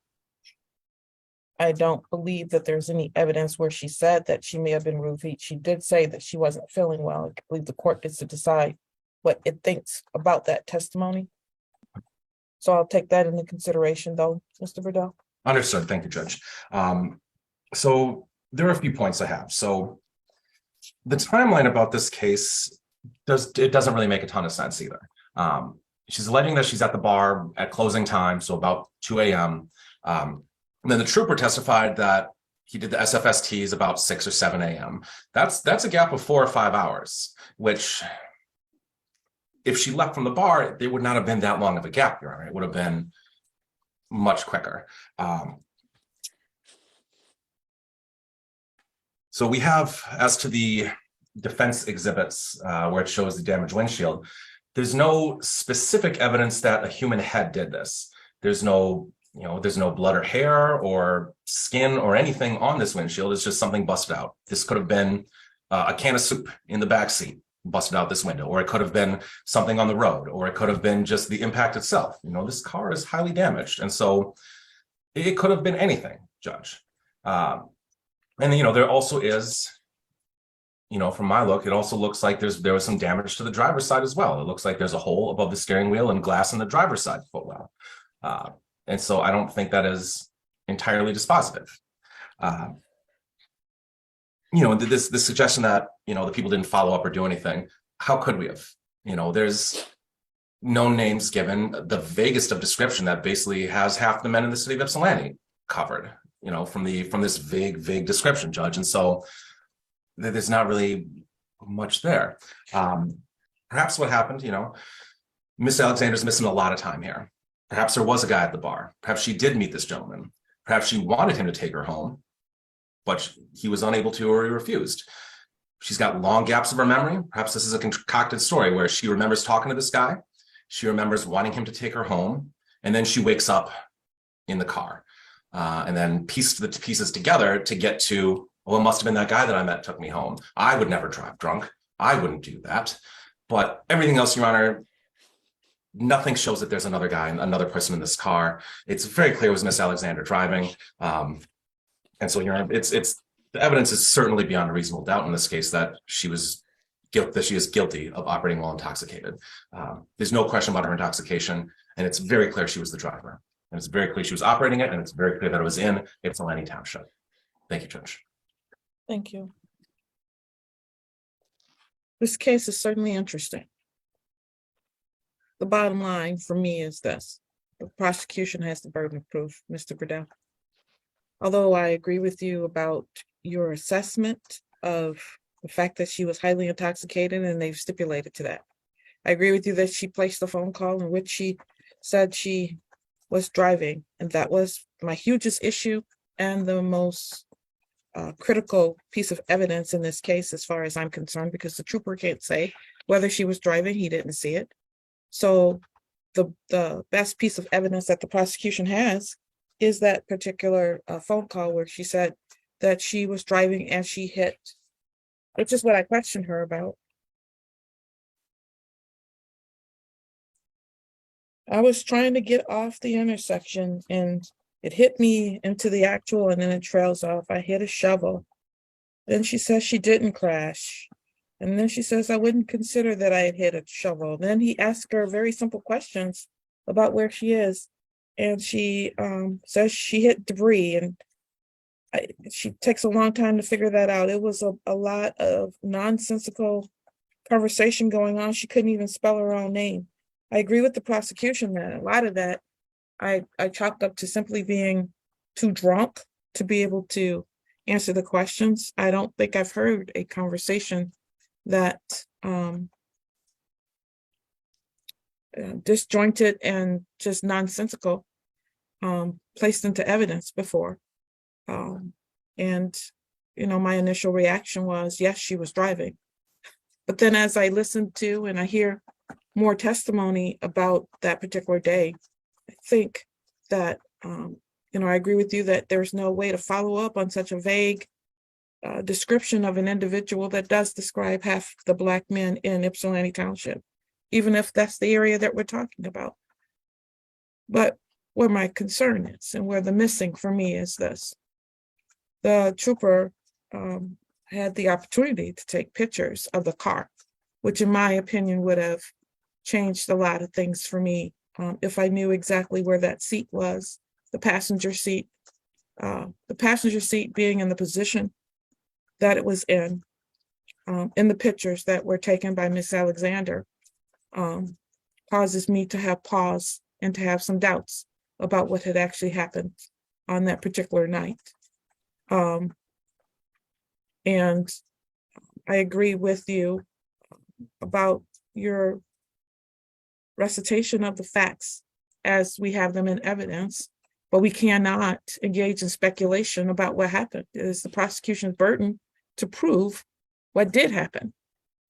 I don't believe that there's any evidence where she said that she may have been roofied. She did say that she wasn't feeling well. I believe the court gets to decide what it thinks about that testimony. So I'll take that into consideration, though, Mr. Bordeaux. Understood. Thank you, Judge. So there are a few points I have. So the timeline about this case doesn't really make a ton of sense either. She's alleging that she's at the bar at closing time, so about 2 a.m. And then the trooper testified that he did the SFSTs about 6 or 7 a.m. That's a gap of 4 or 5 hours, which if she left from the bar, there would not have been that long of a gap, Your Honor. It would have been much quicker. So we have, as to the defense exhibits where it shows the damaged windshield, there's no specific evidence that a human head did this. There's no blood or hair or skin or anything on this windshield. It's just something busted out. This could have been a can of soup in the back seat. busted out this window, or it could have been something on the road, or it could have been just the impact itself. This car is highly damaged. And so it could have been anything, Judge. And, there also is, from my look, it also looks like there was some damage to the driver's side as well. It looks like there's a hole above the steering wheel and glass in the driver's side footwell. And so I don't think that is entirely dispositive. This suggestion that, the people didn't follow up or do anything, how could we have? There's no names given, the vaguest of description that basically has half the men in the city of Ypsilanti covered, from this vague description, Judge. And so there's not really much there. Perhaps what happened, Miss Alexander's missing a lot of time here. Perhaps there was a guy at the bar. Perhaps she did meet this gentleman. Perhaps she wanted him to take her home, but he was unable to, or he refused. She's got long gaps of her memory. Perhaps this is a concocted story where she remembers talking to this guy. She remembers wanting him to take her home. And then she wakes up in the car and then pieced the pieces together to get to, well, it must have been that guy that I met took me home. I would never drive drunk. I wouldn't do that. But everything else, Your Honor, nothing shows that there's another guy, another person in this car. It's very clear it was Miss Alexander driving. And so, Your Honor, the evidence is certainly beyond a reasonable doubt in this case that she is guilty of operating while intoxicated. There's no question about her intoxication, and it's very clear she was the driver. And it's very clear she was operating it, and it's very clear that it was in Ypsilanti Township. Thank you, Judge. Thank you. This case is certainly interesting. The bottom line for me is this: the prosecution has the burden of proof, Mr. Burdell. Although I agree with you about your assessment of the fact that she was highly intoxicated, and they've stipulated to that. I agree with you that she placed a phone call in which she said she was driving, and that was my hugest issue and the most critical piece of evidence in this case, as far as I'm concerned, because the trooper can't say whether she was driving. He didn't see it. So the best piece of evidence that the prosecution has is that particular phone call where she said that she was driving and she hit, which is what I questioned her about. I was trying to get off the intersection and it hit me into the actual, and then it trails off. I hit a shovel. Then she says she didn't crash. And then she says, I wouldn't consider that I had hit a shovel. Then he asked her very simple questions about where she is. And she says she hit debris, and she takes a long time to figure that out. It was a lot of nonsensical conversation going on. She couldn't even spell her own name. I agree with the prosecution that a lot of that I chalked up to simply being too drunk to be able to answer the questions. I don't think I've heard a conversation that disjointed and just nonsensical placed into evidence before. And my initial reaction was, yes, she was driving. But then as I listened to and I hear more testimony about that particular day, I think that, I agree with you that there's no way to follow up on such a vague description of an individual that does describe half the Black men in Ypsilanti Township, even if that's the area that we're talking about. But where my concern is and where the missing for me is this: the trooper had the opportunity to take pictures of the car, which in my opinion would have changed a lot of things for me if I knew exactly where that seat was, the passenger seat being in the position that it was in the pictures that were taken by Miss Alexander, causes me to have pause and to have some doubts about what had actually happened on that particular night. And I agree with you about your recitation of the facts as we have them in evidence, but we cannot engage in speculation about what happened. It is the prosecution's burden to prove what did happen.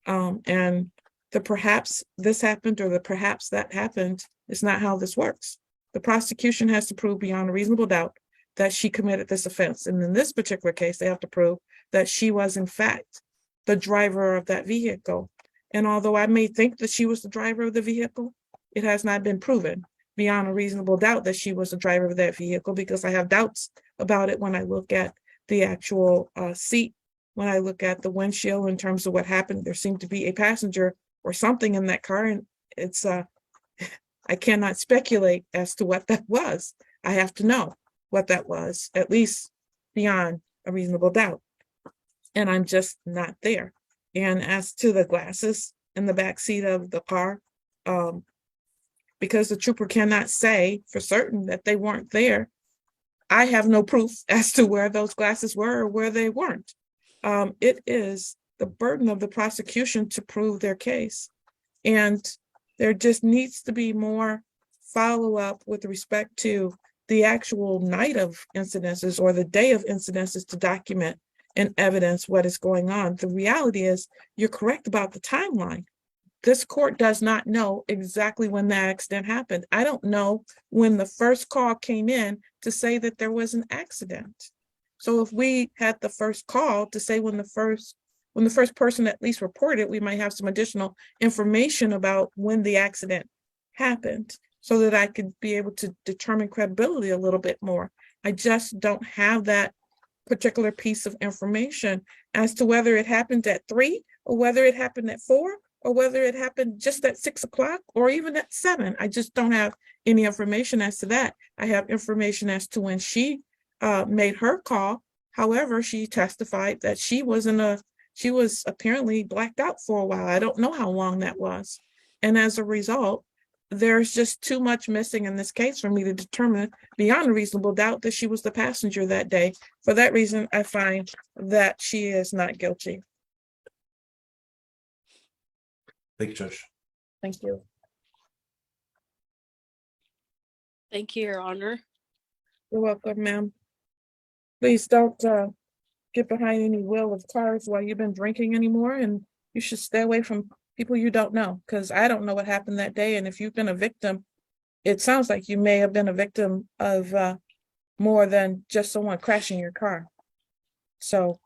And the perhaps this happened or the perhaps that happened is not how this works. The prosecution has to prove beyond a reasonable doubt that she committed this offense. And in this particular case, they have to prove that she was in fact the driver of that vehicle. And although I may think that she was the driver of the vehicle, it has not been proven beyond a reasonable doubt that she was the driver of that vehicle, because I have doubts about it when I look at the actual seat, when I look at the windshield in terms of what happened. There seemed to be a passenger or something in that car, and it's I cannot speculate as to what that was. I have to know what that was, at least beyond a reasonable doubt. And I'm just not there. And as to the glasses in the back seat of the car, because the trooper cannot say for certain that they weren't there, I have no proof as to where those glasses were or where they weren't. It is the burden of the prosecution to prove their case. And there just needs to be more follow-up with respect to the actual night of incidences or the day of incidences to document and evidence what is going on. The reality is, you're correct about the timeline. This court does not know exactly when that accident happened. I don't know when the first call came in to say that there was an accident. So if we had the first call to say when the first person at least reported, we might have some additional information about when the accident happened so that I could be able to determine credibility a little bit more. I just don't have that particular piece of information as to whether it happened at 3 or whether it happened at 4 or whether it happened just at 6 o'clock or even at 7. I just don't have any information as to that. I have information as to when she made her call. However, she testified that she was apparently blacked out for a while. I don't know how long that was. And as a result, there's just too much missing in this case for me to determine beyond a reasonable doubt that she was the passenger that day. For that reason, I find that she is not guilty. Thank you, Judge. Thank you. Thank you, Your Honor. You're welcome, ma'am. Please don't get behind any wheel of cars while you've been drinking anymore, and you should stay away from people you don't know, because I don't know what happened that day. And if you've been a victim, it sounds like you may have been a victim of more than just someone crashing your car. So.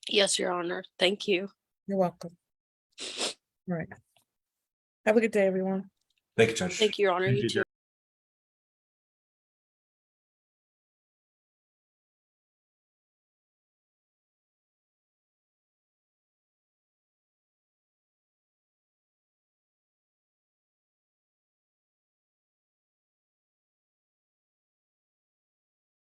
Yes, Your Honor. Thank you. You're welcome. All right. Have a good day, everyone. Thank you, Judge. Thank you, Your Honor. Thank You you, too.